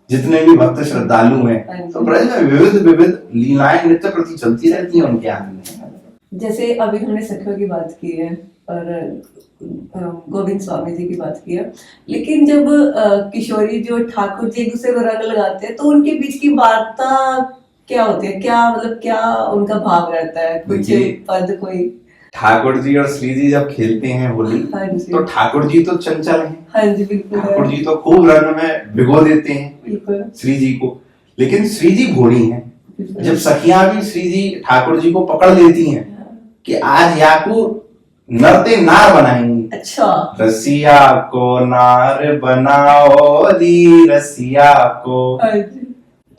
जितने भी भक्त श्रद्धालु हैं। तो ब्रज में विविध विविध लीलाएं नित्य प्रति चलती रहती हैं उनके आनंद में। जैसे अभी हमने सखियों की बात की है और गोविंद स्वामी जी की बात की है, लेकिन जब किशोरी जो ठाकुर जी एक दूसरे को रंग लगाते हैं, तो उनके बीच की वार्ता क्या होती है? क्या मतलब क्या उनका भाव रहता है? कुछ पद कोई? ठाकुर जी और श्री जी जब खेलते हैं होली, तो ठाकुर जी तो चंचल हैं। हाँ जी, बिल्कुल। ठाकुर जी तो खूब रंग में भिगो देते हैं श्री जी को, लेकिन श्री जी घोड़ी हैं। जब सखियां भी श्री जी ठाकुर जी को पकड़ लेती हैं कि आज याकू नरते नार बनाएंगी। अच्छा। रसिया को नार बनाओ दी रसिया को।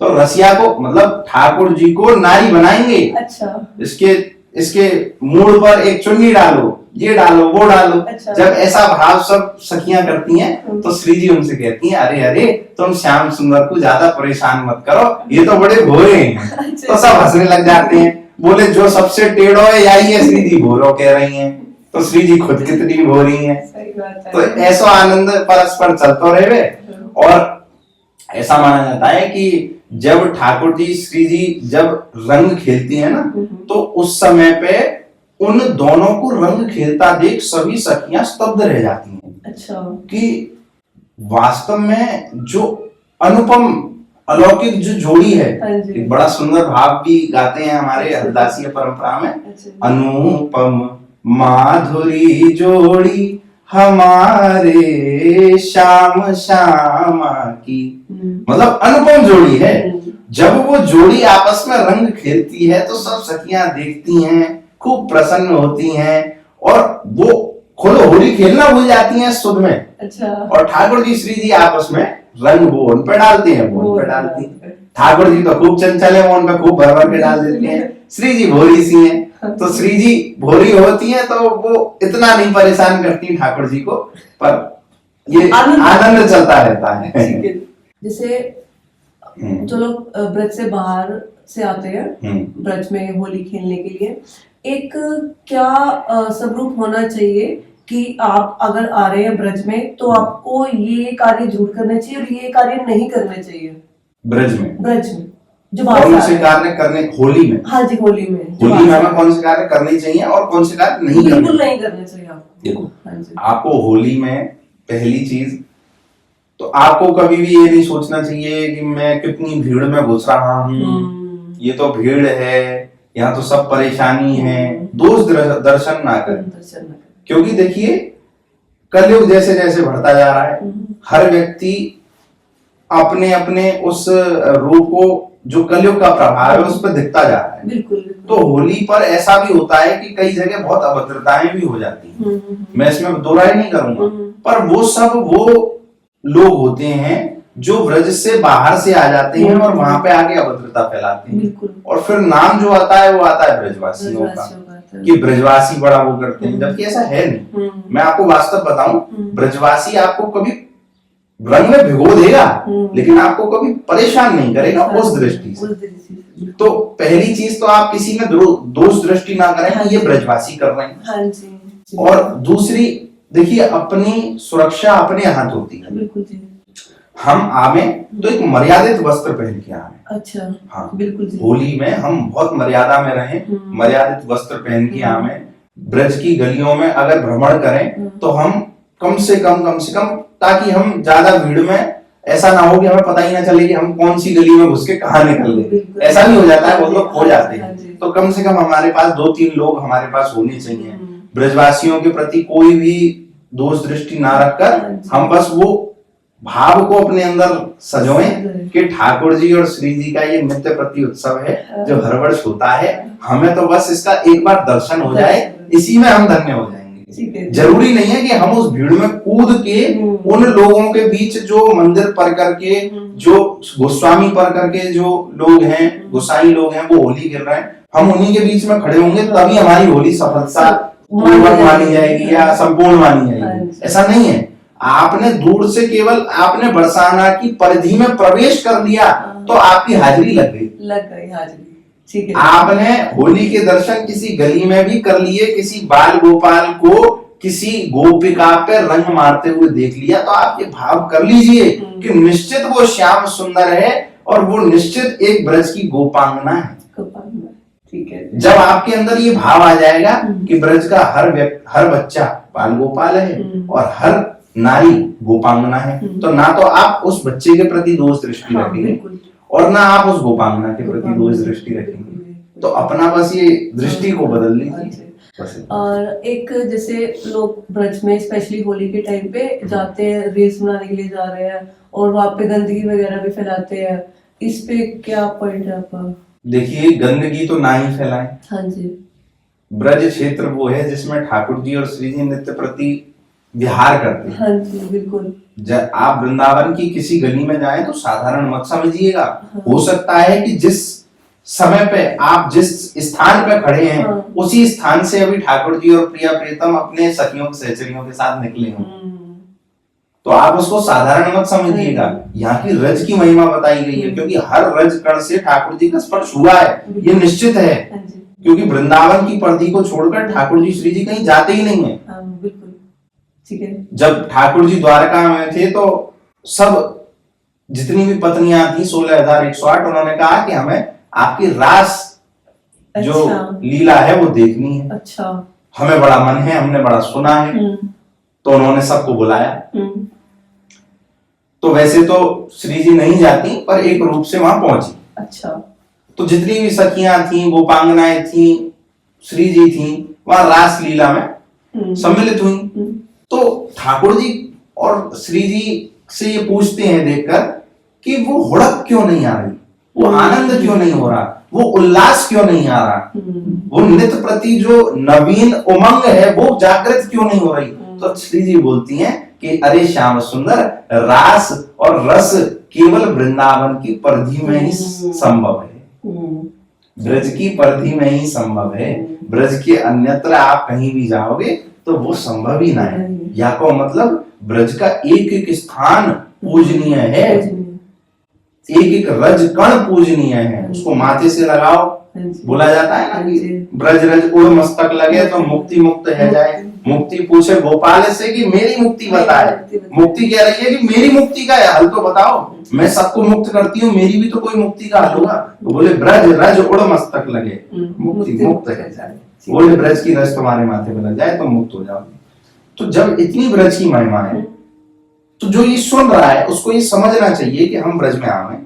तो रसिया को मतलब ठाकुर जी को नारी बनाएंगे। अच्छा। इसके मूड पर एक चुन्नी डालो, ये डालो, वो डालो। अच्छा। जब ऐसा भाव सब सखियां करती हैं, तो श्री जी उनसे कहती हैं, अरे अरे तुम श्याम सुंदर को ज्यादा परेशान मत करो, ये तो बड़े भोरे हैं। अच्छा। तो सब हंसने लग जाते हैं। बोले जो सबसे टेढ़ो है यही है, श्री जी भोरो कह रही हैं, तो श्री जी खुद कितनी भोरी हैं। तो ऐसा आनंद परस्पर चलते रहे। और ऐसा माना जाता है कि जब ठाकुर जी श्री जी जब रंग खेलती है ना, तो उस समय पे उन दोनों को रंग खेलता देख सभी सखियां स्तब्ध रह जाती हैं। अच्छा। कि वास्तव में जो अनुपम अलौकिक जो जोड़ी है, एक बड़ा सुंदर भाव भी गाते हैं हमारे हरदासीय परंपरा में। अनुपम माधुरी जोड़ी हमारे श्याम श्यामा की, मतलब अनुपम जोड़ी है। जब वो जोड़ी आपस में रंग खेलती है तो सब सखियां देखती हैं, खूब प्रसन्न होती हैं, और वो खुद होली खेलना भूल जाती हैं सुध में। अच्छा। और ठाकुर जी श्री जी आपस में रंग वो उन पे डालते हैं, वो उन पे डालती हैं। ठाकुर जी तो खूब चंचल है, वो उनका खूब भर भर के डाल देते हैं। श्री जी भोरी सी हैं, तो श्री जी भोरी होती हैं तो वो इतना नहीं परेशान करती ठाकुर जी को, पर ये आनंद चलता रहता है। जैसे जो लोग ब्रज से बाहर से आते हैं ब्रज में होली खेलने के लिए, एक क्या स्वरूप होना चाहिए कि आप अगर आ रहे हैं ब्रज में तो आपको ये कार्य जरूर करना चाहिए और ये कार्य नहीं करना चाहिए ब्रज में जो कौन से कार्य करने होली में? हाँ जी, होली में हमें कौन से कार्य करने चाहिए और कौन से कार्य नहीं करने चाहिए आपको? देखो, हाँ जी, आपको होली में पहली चीज तो आपको कभी भी ये नहीं सोचना चाहिए कि मैं कितनी भीड़ में घुस रहा हूँ, ये तो भीड़ है, यहाँ तो सब परेशानी है। दोष दर्शन ना करें, क्योंकि देखिए कलयुग जैसे जैसे बढ़ता जा रहा है, हर व्यक्ति अपने अपने उस रूप को, जो कलयुग का प्रभाव है, उस पर दिखता जा रहा है। बिल्कुल। तो होली पर ऐसा भी होता है कि कई जगह बहुत अभद्रताएं भी हो जाती हैं, मैं इसमें दो राय नहीं करूंगा, पर वो सब वो लोग होते हैं जो ब्रज से बाहर से आ जाते हैं और वहां पे आके अभद्रता फैलाते हैं, और फिर नाम जो आता है वो आता है ब्रजवासियों का, कि ब्रजवासी बड़ा वो करते हैं, जबकि ऐसा है नहीं। मैं आपको वास्तव बताऊं, ब्रजवासी आपको कभी रंग में भिगो देगा लेकिन आपको कभी परेशान नहीं करेगा उस दृष्टि से। तो पहली चीज तो आप किसी में दोष दृष्टि ना करें कि ये ब्रजवासी कर रहे हैं। हाँ जी। और दूसरी देखिए, अपनी सुरक्षा अपने हाथ होती है। बिल्कुल जी। हम आवे तो एक मर्यादित वस्त्र पहन के आवे। अच्छा, हाँ बिल्कुल जी। होली में हम बहुत मर्यादा में रहें, मर्यादित वस्त्र पहन के आवे। ब्रज की गलियों में अगर भ्रमण करें तो हम कम से कम, ताकि हम ज्यादा भीड़ में ऐसा ना हो कि हमें पता ही ना चले कि हम कौन सी गली में घुस के कहाँ निकल गए। ऐसा नहीं हो जाता है, बहुत लोग खो जाते हैं। तो कम से कम हमारे पास 2-3 लोग हमारे पास होने चाहिए। ब्रजवासियों के प्रति कोई भी दोष दृष्टि ना रखकर हम बस वो भाव को अपने अंदर सजोएं कि ठाकुर जी और श्री जी का ये नित्य प्रति उत्सव है जो हर वर्ष होता है, हमें तो बस इसका एक बार दर्शन हो जाए, इसी में हम धन्य हो जाएंगे। जरूरी नहीं है कि हम उस भीड़ में कूद के उन लोगों के बीच, जो मंदिर पर करके, जो गोस्वामी पर करके जो लोग हैं, गोसाई लोग हैं, वो होली खेल रहे हैं, हम उन्हीं के बीच में खड़े होंगे तभी हमारी होली सफलता पूर्वक मानी जाएगी या संपूर्ण मानी जाएगी। ऐसा नहीं है। आपने दूर से केवल आपने बरसाना की परिधि में प्रवेश कर लिया तो आपकी हाजिरी लग गई हाजिरी। ठीक है। आपने होली के दर्शन किसी गली में भी कर लिए, किसी बाल गोपाल को किसी गोपिका पे रंग मारते हुए देख लिया, तो आप ये भाव कर लीजिए कि निश्चित वो श्याम सुंदर है और वो निश्चित एक ब्रज की गोपांगना है। ठीक है। जब आपके अंदर ये भाव आ जाएगा कि ब्रज का हर बच्चा बाल गोपाल है और हर नारी गोपांगना है, तो ना तो आप उस बच्चे के प्रति दोष दृष्टि रखेंगे और ना आप उस गोपांगना के प्रति दोष दृष्टि रखेंगे। तो अपना बस ये दृष्टि को बदल लीजिए। और एक जैसे लोग ब्रज में स्पेशली होली के टाइम पे जाते हैं, रील्स बनाने के लिए जा रहे हैं और वहाँ पे गंदगी वगैरह भी फैलाते हैं, इस पे क्या पॉइंट है आपका? देखिए, गंदगी तो ना ही फैलाएं। हाँ जी। ब्रज क्षेत्र वो है जिसमें ठाकुर जी और श्री जी नित्य प्रति विहार करते हैं। हाँ जी, बिल्कुल। जब आप वृंदावन की किसी गली में जाएं तो साधारण मत समझिएगा। हाँ। हो सकता है कि जिस समय पे आप जिस स्थान पे खड़े हैं, हाँ, उसी स्थान से अभी ठाकुर जी और प्रिया प्रीतम अपने सखियों सहचरियों के साथ निकले हों, तो आप उसको साधारण मत समझिएगा। यहाँ की रज की महिमा बताई गई है, क्योंकि हर रज कण से ठाकुर जी का स्पर्श हुआ है, ये निश्चित है। क्योंकि वृंदावन की परिधि को छोड़कर ठाकुर जी श्री जी कहीं जाते ही नहीं है। ठीक है। जब ठाकुर जी द्वारका में थे तो सब जितनी भी पत्नियां थी 16,108, उन्होंने कहा कि हमें आपकी रास जो लीला है वो देखनी है। अच्छा। हमें बड़ा मन है, हमने बड़ा सुना है। तो उन्होंने सबको बुलाया। तो वैसे तो श्री जी नहीं जाती, पर एक रूप से वहां पहुंची। अच्छा। तो जितनी भी सखियां थी, गोपांगनाएं थी, श्री जी थी, वहां रास लीला में सम्मिलित हुई। तो ठाकुर जी और श्री जी से ये पूछते हैं देखकर कि वो हुड़क क्यों नहीं आ रही, वो आनंद क्यों नहीं हो रहा, वो उल्लास क्यों नहीं आ रहा, वो नित्य प्रति जो नवीन उमंग है वो जागृत क्यों नहीं हो रही। तो श्री जी बोलती हैं कि अरे श्याम सुंदर, रास और रस केवल वृंदावन की परिधि में ही संभव है, ब्रज की परिधि में ही संभव है। ब्रज के अन्यत्र आप कहीं भी जाओगे तो वो संभव ही ना है। या को मतलब ब्रज का एक एक स्थान पूजनीय है, एक एक रज कण पूजनीय है, उसको माथे से लगाओ। बोला जाता है ना कि ब्रज रज उड़ मस्तक लगे तो मुक्ति मुक्त है जाए। मुक्ति पूछे गोपाल से कि मेरी मुक्ति बताए, मुक्ति कह रही है कि मेरी मुक्ति का हल तो बताओ, मैं सबको मुक्त करती हूँ, मेरी भी तो कोई मुक्ति का हल होगा। तो बोले ब्रज रज उड़ मस्तक लगे मुक्ति मुक्त है जाए। बोले ब्रज की रज तुम्हारे माथे पे लग जाए तो मुक्त हो जाओगे। तो जब इतनी ब्रज की महिमा है तो जो ये सुन रहा है उसको ये समझना चाहिए कि हम ब्रज में आवे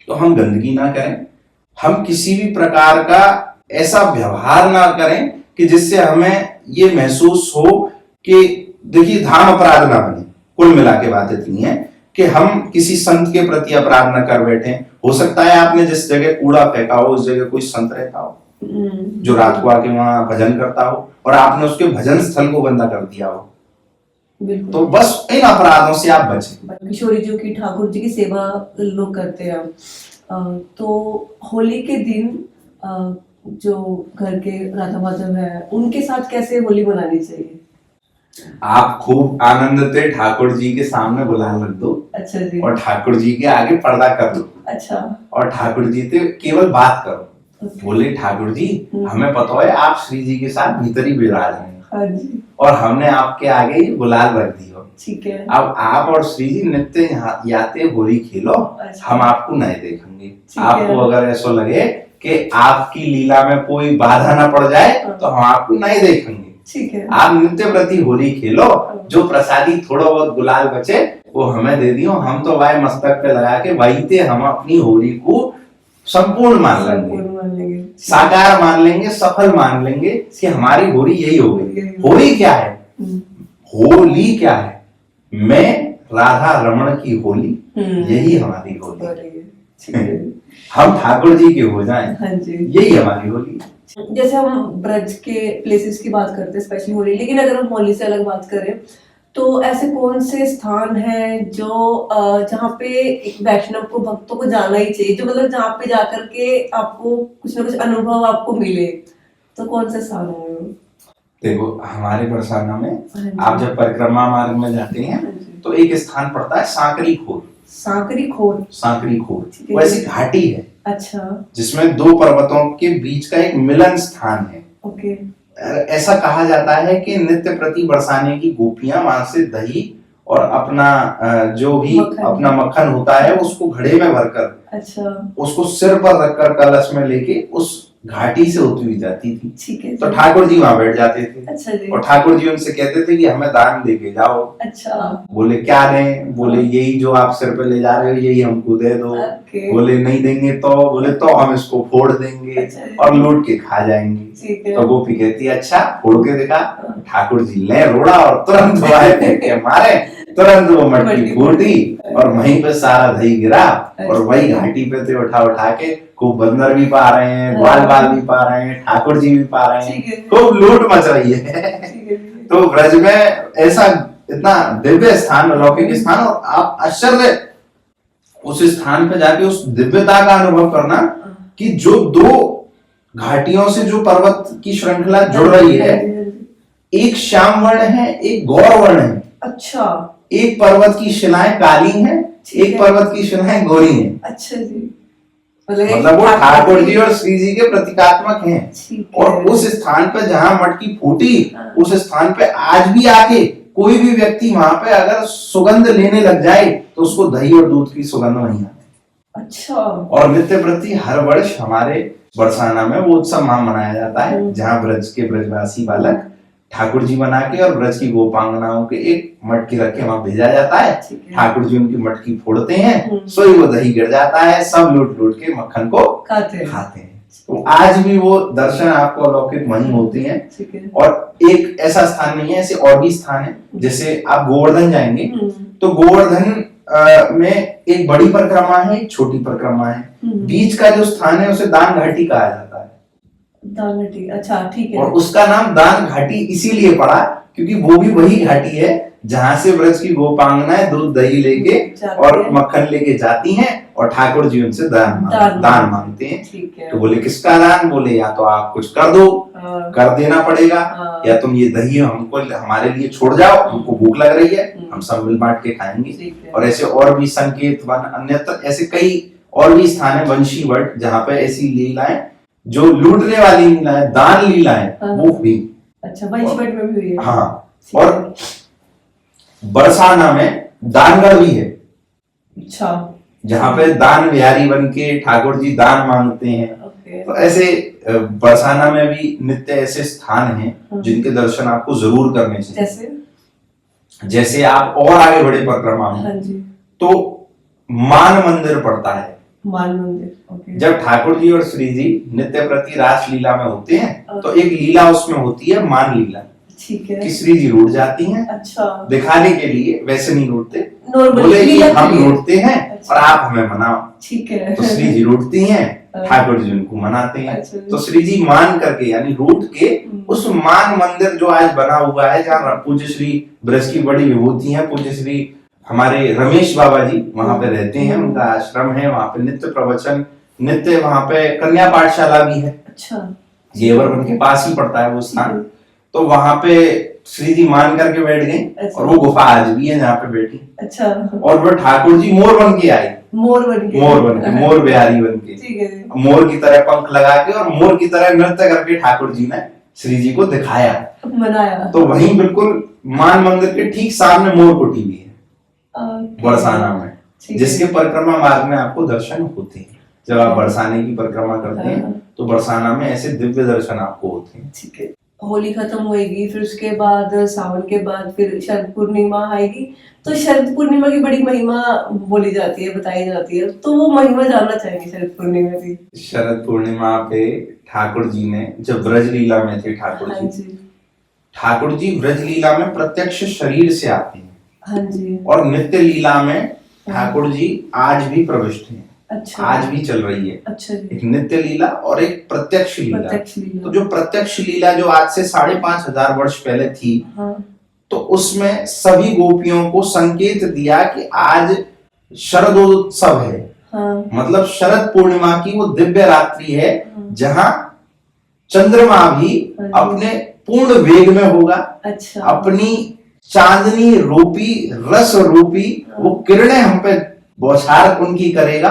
तो हम गंदगी ना करें, हम किसी भी प्रकार का ऐसा व्यवहार ना करें कि जिससे हमें ये महसूस हो कि देखिए धाम अपराध ना बने। कुल मिला के बात इतनी है कि हम किसी संत के प्रति अपराध न कर बैठे। हो सकता है आपने जिस जगह कूड़ा फेंका हो उस जगह कोई संत रहता हो जो रात को आके वहां भजन करता हो और आपने उसके भजन स्थल को गंदा कर दिया हो। तो बस इन अपराधों से आप बचें। किशोरी जी की, ठाकुर जी की सेवा लोग करते हैं, तो होली के दिन जो घर के राधा माधव है उनके साथ कैसे होली मनानी चाहिए? आप खूब आनंद से ठाकुर जी के सामने गुलाल रख दो। अच्छा जी। और ठाकुर जी के आगे पर्दा कर दो। अच्छा। और ठाकुर जी से केवल बात करो। बोले ठाकुर जी हमें पता है आप श्री जी के साथ भीतर ही विराज हैं। हाँ जी। और हमने आपके आगे गुलाल रख दी हो। ठीक है। अब आप और श्री जी नित्य याते होली खेलो। अच्छा। हम आपको नहीं देखेंगे। आपको अगर ऐसा लगे कि आपकी लीला में कोई बाधा न पड़ जाए तो हम आपको नहीं देखेंगे। ठीक है। आप नित्य प्रति होली खेलो, जो प्रसादी थोड़ा बहुत गुलाल बचे वो हमें दे दियो। हम तो भाई मस्तक पे लगा के वही थे, हम अपनी होली को संपूर्ण मान लेंगे, साकार मान लेंगे, सफल मान लेंगे कि हमारी होली यही हो गई। होली क्या है? होली क्या है? मैं राधा रमण की होली, यही हमारी होली। हम ठाकुर जी के हो जाएं, यही हमारी होली। जैसे हम ब्रज के प्लेसेस की बात करते हैं स्पेशली होली, लेकिन अगर हम होली से अलग बात करें तो ऐसे कौन से स्थान हैं जो जहाँ पे एक वैष्णव को, भक्तों को जाना ही चाहिए, जो मतलब जहाँ पे जाकर के आपको कुछ ना कुछ अनुभव आपको मिले, तो कौन से स्थान होंगे? देखो हमारे बरसाना में आप जब परिक्रमा मार्ग में जाते हैं तो एक स्थान पड़ता है सांकरी खोर। सांकरी खोर, सांकरी खोर वैसी घाटी है। अच्छा। जिसमें दो पर्वतों के बीच का एक मिलन स्थान है। ओके। ऐसा कहा जाता है कि नित्य प्रति बरसाने की गोपियां वहां से दही और अपना जो भी अपना मक्खन होता है उसको घड़े में भरकर, अच्छा, उसको सिर पर रखकर कलश में लेके उस घाटी से होती हुई जाती थी। ठीक है। तो ठाकुर जी वहां बैठ जाते थे। अच्छा जी। और ठाकुर जी उनसे कहते थे कि हमें दान दे के जाओ। अच्छा। बोले क्या दें? बोले यही जो आप सिर पे ले जा रहे हो यही हमको दे दो। बोले नहीं देंगे तो? बोले तो हम इसको फोड़ देंगे। अच्छा। और लूट के खा जाएंगे। तो गोपी कहती अच्छा फोड़ के दिखा। ठाकुर जी ले रोड़ा और तुरंत फेंक के मारे, तुरंत वो मटकी फूटी और वहीं पे सारा दही गिरा। और वही घाटी पे थे उठा उठा के खूब बंदर भी पा रहे हैं, ग्वाल बाल भी पा रहे हैं, ठाकुर जी भी पा रहे हैं, खूब लूट मच रही है। तो ब्रज में ऐसा इतना दिव्य स्थान, अलौकिक स्थान, और आप आश्चर्य उस स्थान पे जाके उस दिव्यता का अनुभव करना कि जो दो घाटियों से जो पर्वत की श्रृंखला जुड़ रही है, एक श्याम वर्ण है, एक गौर वर्ण है। अच्छा। एक पर्वत की शिलाएं काली हैं, एक पर्वत की शिलाएं गोरी हैं। अच्छा जी। मतलब वो ठाकुर जी और श्री जी के प्रतीकात्मक हैं। और उस स्थान पे जहाँ मटकी फूटी, उस स्थान पे आज भी आके कोई भी व्यक्ति वहां पे अगर सुगंध लेने लग जाए तो उसको दही और दूध की सुगंध वहीं आती। अच्छा। और नित्य प्रति हर वर्ष हमारे बरसाना में वो उत्सव मनाया जाता है जहाँ ब्रज के ब्रजवासी बालक ठाकुर जी बना के और ब्रज की गोपांगनाओं के एक मटकी रख के वहां भेजा जाता है। ठाकुर जी उनकी मटकी फोड़ते हैं, सोई वो दही गिर जाता है, सब लूट लूट के मक्खन को खाते हैं। तो आज भी वो दर्शन आपको अलौकिक वहीं होते हैं। और एक ऐसा स्थान नहीं है, ऐसे और भी स्थान है। जैसे आप गोवर्धन जाएंगे तो गोवर्धन में एक बड़ी परिक्रमा है, एक छोटी परिक्रमा है। बीच का जो स्थान है उसे दान घाटी कहा जाता है। दान घाटी, अच्छा ठीक है। और उसका नाम दान घाटी इसीलिए पड़ा क्योंकि वो भी वही घाटी है जहाँ से ब्रज की गोपांगनाएं दूध दही लेके जाते और हैं। मक्खन लेके जाती हैं और ठाकुर जी उनसे दान मांगते हैं। ठीक है। तो बोले किसका दान? बोले या तो आप कुछ कर दो, हाँ, कर देना पड़ेगा, हाँ, या तुम ये दही हमको हमारे लिए छोड़ जाओ, हमको भूख लग रही है, हम सब मिल बांट के खाएंगे। ठीक है। और ऐसे और भी संकेत वन अन्यत्र ऐसे कई और भी स्थान है वंशी वट जहाँ पे ऐसी लीलाएं जो लूटने वाली लीलाएं, दान लीलाएं हाँ। वो हुई। अच्छा, वंशवट में भी हुई है। हाँ, ठीक और है। बरसाना में दानगढ़ भी है, अच्छा, जहाँ पे दान बिहारी बन के ठाकुर जी दान मांगते हैं। ओके। तो ऐसे बरसाना में भी नित्य ऐसे स्थान हैं जिनके दर्शन आपको जरूर करने चाहिए। जैसे आप और आगे बढ़े परिक्रमा में, हाँ जी, तो मान मंदिर पड़ता है। मान मंदिर, ओके। जब ठाकुर जी और श्री जी नित्य प्रति रास लीला में होते हैं तो एक लीला उसमें होती है मान लीला। ठीक है। कि श्री जी रूठ जाती हैं, अच्छा, दिखाने के लिए, वैसे नहीं रूठते, नॉर्मल बोले कि लीला हम के लिए। रूठते हैं अच्छा। और आप हमें मनाओ। ठीक है। तो श्री जी रूठती हैं, ठाकुर जी उनको मनाते हैं। अच्छा। तो श्री जी मान करके यानी रूठ के उस मान मंदिर जो आज बना हुआ है, जहाँ पूज्य श्री ब्रज की बड़ी विभूति है, पूज्य श्री हमारे रमेश बाबा जी वहां पे रहते हैं, उनका आश्रम है, वहां पे नित्य प्रवचन, नित्य वहां पे कन्या पाठशाला भी है। अच्छा, जेवर वन के पास ही पड़ता है वो स्थान। तो वहां पे श्री जी मान करके बैठ गई और वो गुफा आज भी है जहाँ पे बैठी। अच्छा, और वो ठाकुर जी मोर बन के आई, मोर बन के, मोर बिहारी बन के, ठीक है, मोर की तरह पंख लगा के और मोर की तरह नृत्य करके ठाकुर जी ने श्री जी को दिखाया, मनाया। तो वहीं बिल्कुल मान मंदिर के ठीक सामने मोर कुटी भी है बरसाना में, जिसके परिक्रमा मार्ग में आपको दर्शन होते हैं। जब आप बरसाने की परिक्रमा करते हैं तो बरसाना में ऐसे दिव्य दर्शन आपको होते हैं। ठीक है। होली खत्म होएगी, फिर उसके बाद सावन के बाद फिर शरद पूर्णिमा आएगी। तो शरद पूर्णिमा की बड़ी महिमा बोली जाती है, बताई जाती है, तो वो महिमा जानना चाहेंगे शरद पूर्णिमा की। शरद पूर्णिमा पे ठाकुर जी ने जब ब्रज लीला में थे, ठाकुर जी ब्रज लीला में प्रत्यक्ष शरीर से आते हैं। हाँ जी। और नित्य लीला में ठाकुर जी आज भी प्रविष्ट हैं। अच्छा, आज भी चल रही है। अच्छा जी। एक नित्य लीला और एक प्रत्यक्ष लीला। लीला। तो जो प्रत्यक्ष लीला जो आज से 5,500 वर्ष पहले थी, हाँ। तो उसमें सभी गोपियों को संकेत दिया कि आज शरदोत्सव है। हाँ। मतलब शरद पूर्णिमा की वो दिव्य रात्रि है जहां चंद्रमा भी अपने पूर्ण वेग में होगा। अच्छा। अपनी चांदनी रूपी रस रूपी वो किरणें हम पे बौछार उनकी करेगा,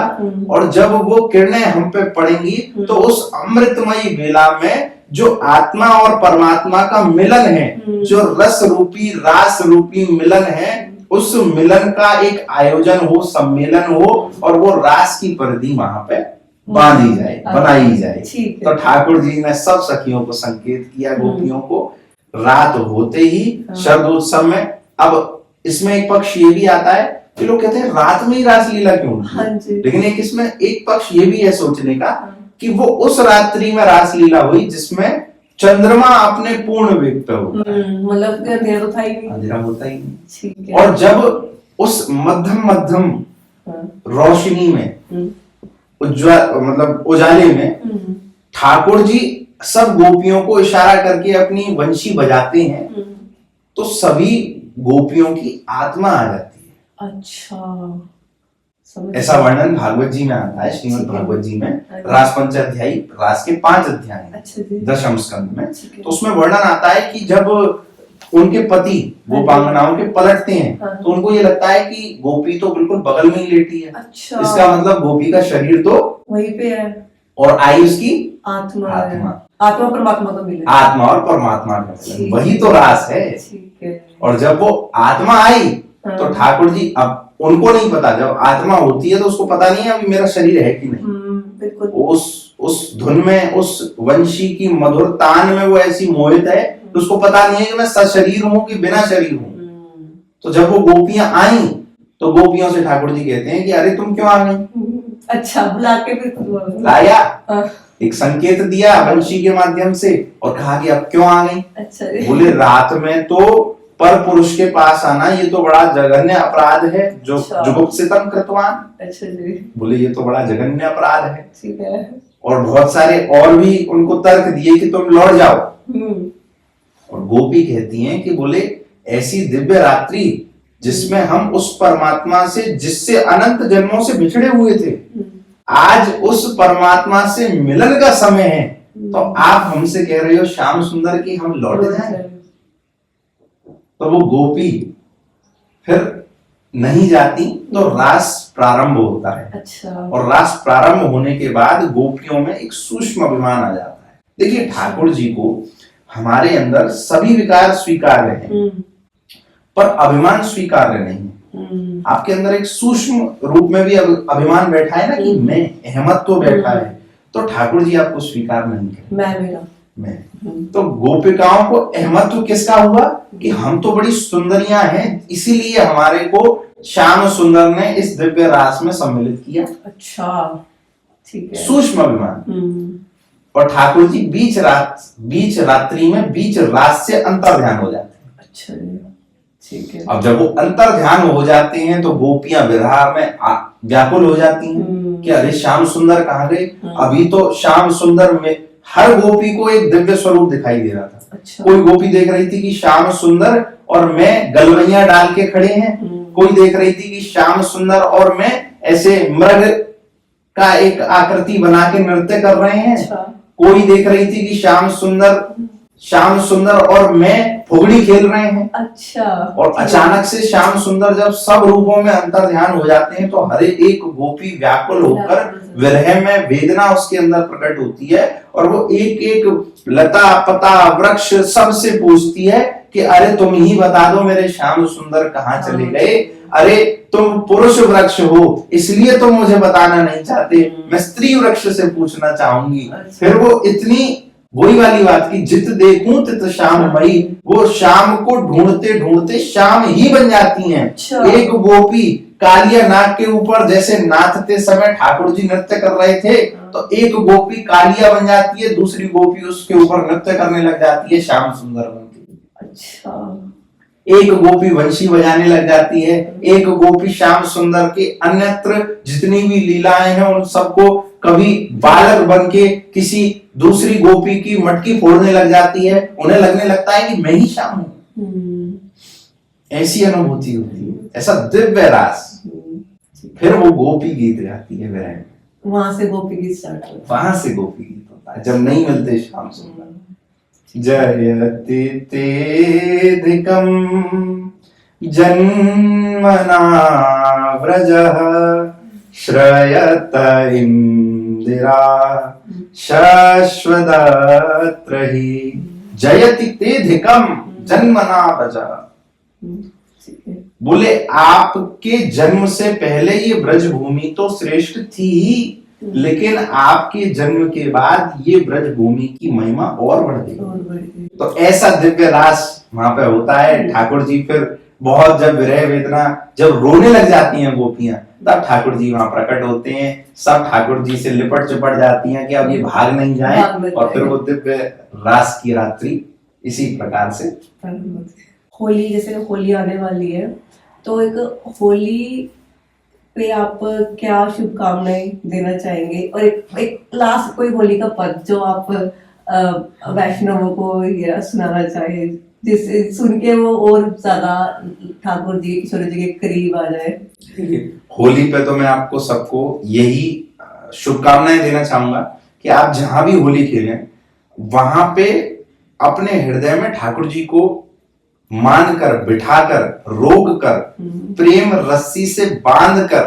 और जब वो किरणें हम पे पड़ेंगी तो उस अमृतमयी वेला में जो आत्मा और परमात्मा का मिलन है, जो रस रूपी रास रूपी मिलन है, उस मिलन का एक आयोजन हो, सम्मेलन हो, और वो रास की परिधि वहां पे बांधी जाए, बनाई जाए। तो ठाकुर जी ने सब सखियों को संकेत किया, गोपियों को, रात होते ही शरदोत्सव में। अब इसमें एक पक्ष ये भी आता है कि लोग कहते हैं रात में ही रासलीला क्यों होती है, लेकिन एक इसमें एक पक्ष ये भी है सोचने का कि वो उस रात्रि में रासलीला हुई जिसमें चंद्रमा अपने पूर्ण वेग पे होता है, मतलब अंधेरा तो था ही नहीं, अंधेरा होता ही नहीं। ठीक है। और जब उस मध्यम मध्यम रोशनी में मतलब उजाले में ठाकुर जी सब गोपियों को इशारा करके अपनी वंशी बजाते हैं, तो सभी गोपियों की आत्मा आ जाती है। अच्छा, ऐसा वर्णन भागवत जी में आता है, श्रीमद् भागवत जी में रास पंचाध्यायी, रास के 5 अध्याय हैं दशम स्कंद में। तो उसमें वर्णन आता है कि जब उनके पति गोपांगनाओं के पलटते हैं तो उनको ये लगता है कि गोपी तो बिल्कुल बगल में ही लेटी है। अच्छा। इसका मतलब गोपी का शरीर तो वहीं पे है और आई उसकी आत्मा। आत्मा परमात्मा का मिलन, आत्मा और परमात्मा का मिलन, वही तो रास है। ठीक है। और जब वो आत्मा आई तो ठाकुर जी, अब उनको नहीं पता, जब आत्मा होती है तो उसको पता नहीं है अभी मेरा शरीर है कि नहीं, बिल्कुल। उस धुन में, उस वंशी की मधुर तान में वो ऐसी मोहित है तो उसको पता नहीं है कि मैं सशरीर हूँ कि बिना शरीर हूँ। तो जब वो गोपियां आई तो गोपियों से ठाकुर जी कहते हैं कि अरे तुम क्यों आ गई? अच्छा, बुला के फिर लाया, एक संकेत दिया वंशी के माध्यम से और कहा कि अब क्यों आ गई? अच्छा। बोले रात में तो पर पुरुष के पास आना ये तो बड़ा जघन्य अपराध है, जो जुगुप्सितम कृतवान। अच्छा जी। बोले ये तो बड़ा जघन्य अपराध है। ठीक है। और बहुत सारे और भी उनको तर्क दिए कि तुम लौट जाओ। और गोपी कहती हैं कि बोले ऐसी दिव्य रात्रि जिसमें हम उस परमात्मा से, जिससे अनंत जन्मों से बिछड़े हुए थे, आज उस परमात्मा से मिलन का समय है, तो आप हमसे कह रहे हो श्याम सुंदर की हम लौट जाएं। तो वो गोपी फिर नहीं जाती, तो रास प्रारंभ होता है। अच्छा। और रास प्रारंभ होने के बाद गोपियों में एक सूक्ष्म अभिमान आ जाता है। देखिए, ठाकुर जी को हमारे अंदर सभी विकार स्वीकार्य हैं, पर अभिमान स्वीकार्य नहीं है। आपके अंदर एक सूक्ष्म रूप में भी अभिमान बैठा है ना, कि मैं, अहमद तो बैठा है, तो ठाकुर जी आपको स्वीकार नहीं करें। मैं तो गोपिकाओं को अहमत्व किसका हुआ कि हम तो बड़ी सुंदरियां हैं, इसीलिए हमारे को श्याम सुंदर ने इस दिव्य रास में सम्मिलित किया। अच्छा, ठीक है। सूक्ष्म अभिमान। और ठाकुर जी बीच रात्रि में बीच रात से अंतर ध्यान हो जाते हैं। अच्छा, ठीक है। अब जब वो अंतर ध्यान हो जाते हैं तो गोपियां विरह में व्याकुल हो जाती हैं कि अरे श्याम सुंदर कहाँ गए। अभी तो श्याम सुंदर में हर गोपी को एक दिव्य स्वरूप दिखाई दे रहा था। अच्छा। कोई गोपी देख रही थी कि श्याम सुंदर और मैं गलवैया डाल के खड़े हैं, कोई देख रही थी कि श्याम सुंदर और मैं ऐसे मृग का एक आकृति बना के नृत्य कर रहे हैं। अच्छा। कोई देख रही थी कि श्याम सुंदर और मैं फुगड़ी खेल रहे हैं। अच्छा। और अचानक से श्याम सुंदर जब सब रूपों में अंतर ध्यान हो जाते हैं, तो हर एक गोपी व्याकुल होकर विरह में वेदना उसके अंदर प्रकट होती है, और वो एक एक लता पता वृक्ष सबसे पूछती है कि अरे तुम ही बता दो मेरे श्याम सुंदर कहाँ चले गए। अरे तुम पुरुष वृक्ष हो, इसलिए तुम मुझे बताना नहीं चाहते, मैं स्त्री वृक्ष से पूछना चाहूंगी। फिर वो इतनी वही वाली बात की जित देखूं तित श्याम मई, वो श्याम को ढूंढते ढूंढते श्याम ही बन जाती हैं। अच्छा। एक गोपी कालिया नाग के ऊपर जैसे नाचते समय ठाकुर जी नृत्य कर रहे थे, तो एक गोपी कालिया बन जाती है, दूसरी गोपी उसके ऊपर नृत्य करने लग जाती है श्याम सुंदर बनती। अच्छा। एक गोपी वंशी बजाने लग जाती है, एक गोपी श्याम सुंदर के अन्यत्र जितनी भी लीलाएं हैं उन सबको कभी बालक बन के किसी दूसरी गोपी की मटकी फोड़ने लग जाती है। उन्हें लगने लगता है कि मैं ही श्याम हूं। ऐसी अनुभूति होती है, ऐसा दिव्य रास। फिर वो गोपी गीत गाती है विरह में, वहां से गोपी गीत स्टार्ट होता है। वहां से गोपी गीत होता है जब नहीं मिलते श्याम सुंदर। जयति तेधिकं जन्मना व्रजः श्रयत इंदिरा शाश्वतत्र हि। जयति तेधिकं जन्मना व्रजः, बोले आपके जन्म से पहले ये ब्रज भूमि तो श्रेष्ठ थी ही, लेकिन आपके जन्म के बाद ये ब्रज भूमि की महिमा और बढ़ गई। तो ऐसा दिव्य रास वहां पे होता है। ठाकुर जी फिर बहुत जब विरह वेदना जब रोने लग जाती हैं गोपियां, तब ठाकुर जी वहां प्रकट होते हैं। सब ठाकुर जी से लिपट चिपट जाती हैं कि अब ये भाग नहीं जाए, और फिर वो दिव्य रास की रात्रि इसी प्रकार से। होली, जैसे होली आने वाली है, तो एक होली पे आप क्या शुभकामनाएं देना चाहेंगे, और एक लास्ट कोई होली का पद जो आप वैष्णवों को ये सुनाना चाहे, जिससे सुन के वो और ज्यादा ठाकुर जी किशोर जी के करीब आ जाए। होली पे तो मैं आपको सबको यही शुभकामनाएं देना चाहूंगा कि आप जहां भी होली खेलें, वहां पे अपने हृदय में ठाकुर जी को मानकर, बिठाकर, रोक कर, प्रेम रस्सी से बांधकर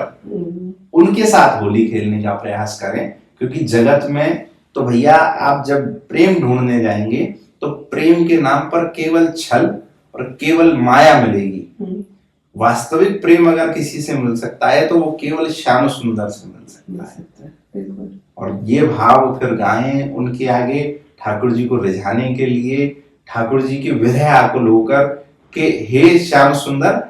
उनके साथ होली खेलने का प्रयास करें। क्योंकि जगत में तो भैया आप जब प्रेम ढूंढने जाएंगे तो प्रेम के नाम पर केवल छल और केवल माया मिलेगी। वास्तविक प्रेम अगर किसी से मिल सकता है तो वो केवल श्याम सुंदर से मिल सकता है। और ये भाव फिर गाएं उनके आगे ठाकुर जी को रिझाने के लिए, ठाकुर जी के विरह आकुल होकर के हे श्याम सुंदर,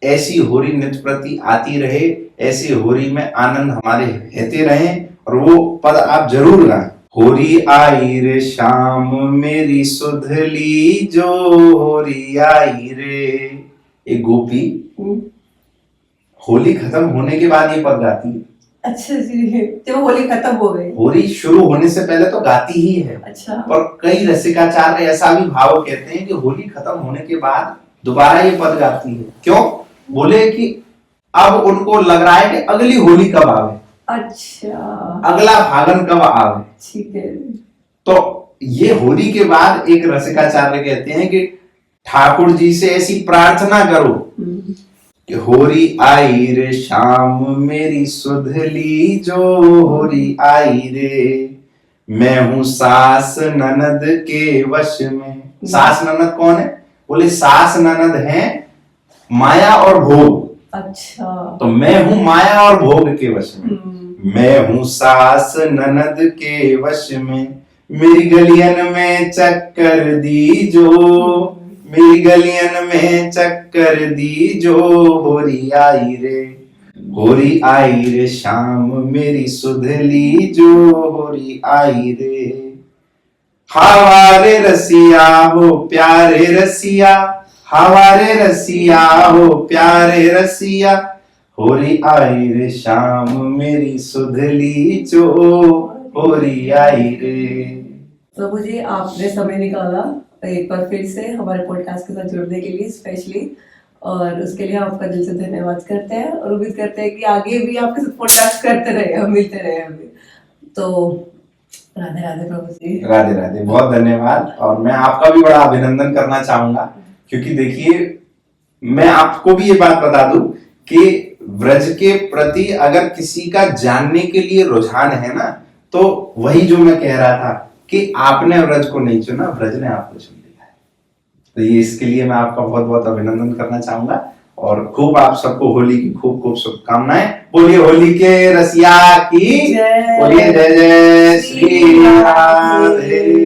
ऐसी होरी नित्य प्रति आती रहे, ऐसी होरी में आनंद हमारे रहते रहे। और वो पद आप जरूर गाएं। होरी आई रे श्याम मेरी सुधली, जो होरी आई रे। एक गोपी होली खत्म होने के बाद ये पद गाती है। अच्छा जी, जब होली खत्म हो गई। होली शुरू होने से पहले तो गाती ही है। अच्छा। पर कई रसिकाचार्य ऐसा भी भाव कहते हैं कि होली खत्म होने के बाद दोबारा ये पद गाती है। क्यों? बोले कि अब उनको लग रहा है कि अगली होली कब आवे, अच्छा, अगला फागुन कब आवे। ठीक है। तो ये होली के बाद एक रसिकाचार्य कहते हैं कि ठाकुर जी से ऐसी प्रार्थना करो कि होरी आई रे शाम मेरी सुधली जो, होरी आई रे मैं हूं सास ननद के वश में। सास ननद कौन है? बोले सास ननद है माया और भोग। अच्छा, तो मैं हूं माया और भोग के वश में, मैं हूं सास ननद के वश में, मेरी गलियन में चक्कर दी जो, मेरी गलियन में चक्कर दी जो, होरी आई रे, होरी आई रे शाम मेरी सुधली जो, होरी आई रे। हवारे रसिया हो प्यारे रसिया, हवारे रसिया हो प्यारे रसिया, होरी आई रे शाम मेरी सुधली जो, होरी आई रे। प्रभु जी, आपने समय निकाला एक बार फिर से हमारे पॉडकास्ट के साथ जुड़ने के लिए स्पेशली, और उसके लिए आपका दिल से धन्यवाद करते हैं और उम्मीद करते हैं कि आगे भी आपके साथ पॉडकास्ट करते रहे, हम मिलते रहे हमें। तो राधे राधे प्रभु जी। राधे राधे, बहुत धन्यवाद। और मैं आपका भी बड़ा अभिनंदन करना चाहूंगा, क्योंकि देखिए मैं आपको भी ये बात बता दूं कि व्रज के प्रति अगर किसी का जानने के लिए रुझान है ना, तो वही जो मैं कह रहा था कि आपने व्रज को नहीं चुना, व्रज ने आपको चुन लिया है। तो ये इसके लिए मैं आपका बहुत बहुत अभिनंदन करना चाहूंगा और खूब आप सबको होली की खूब खूब शुभकामनाएं। बोलिए होली के रसिया की, बोलिए जय जय श्री राधे।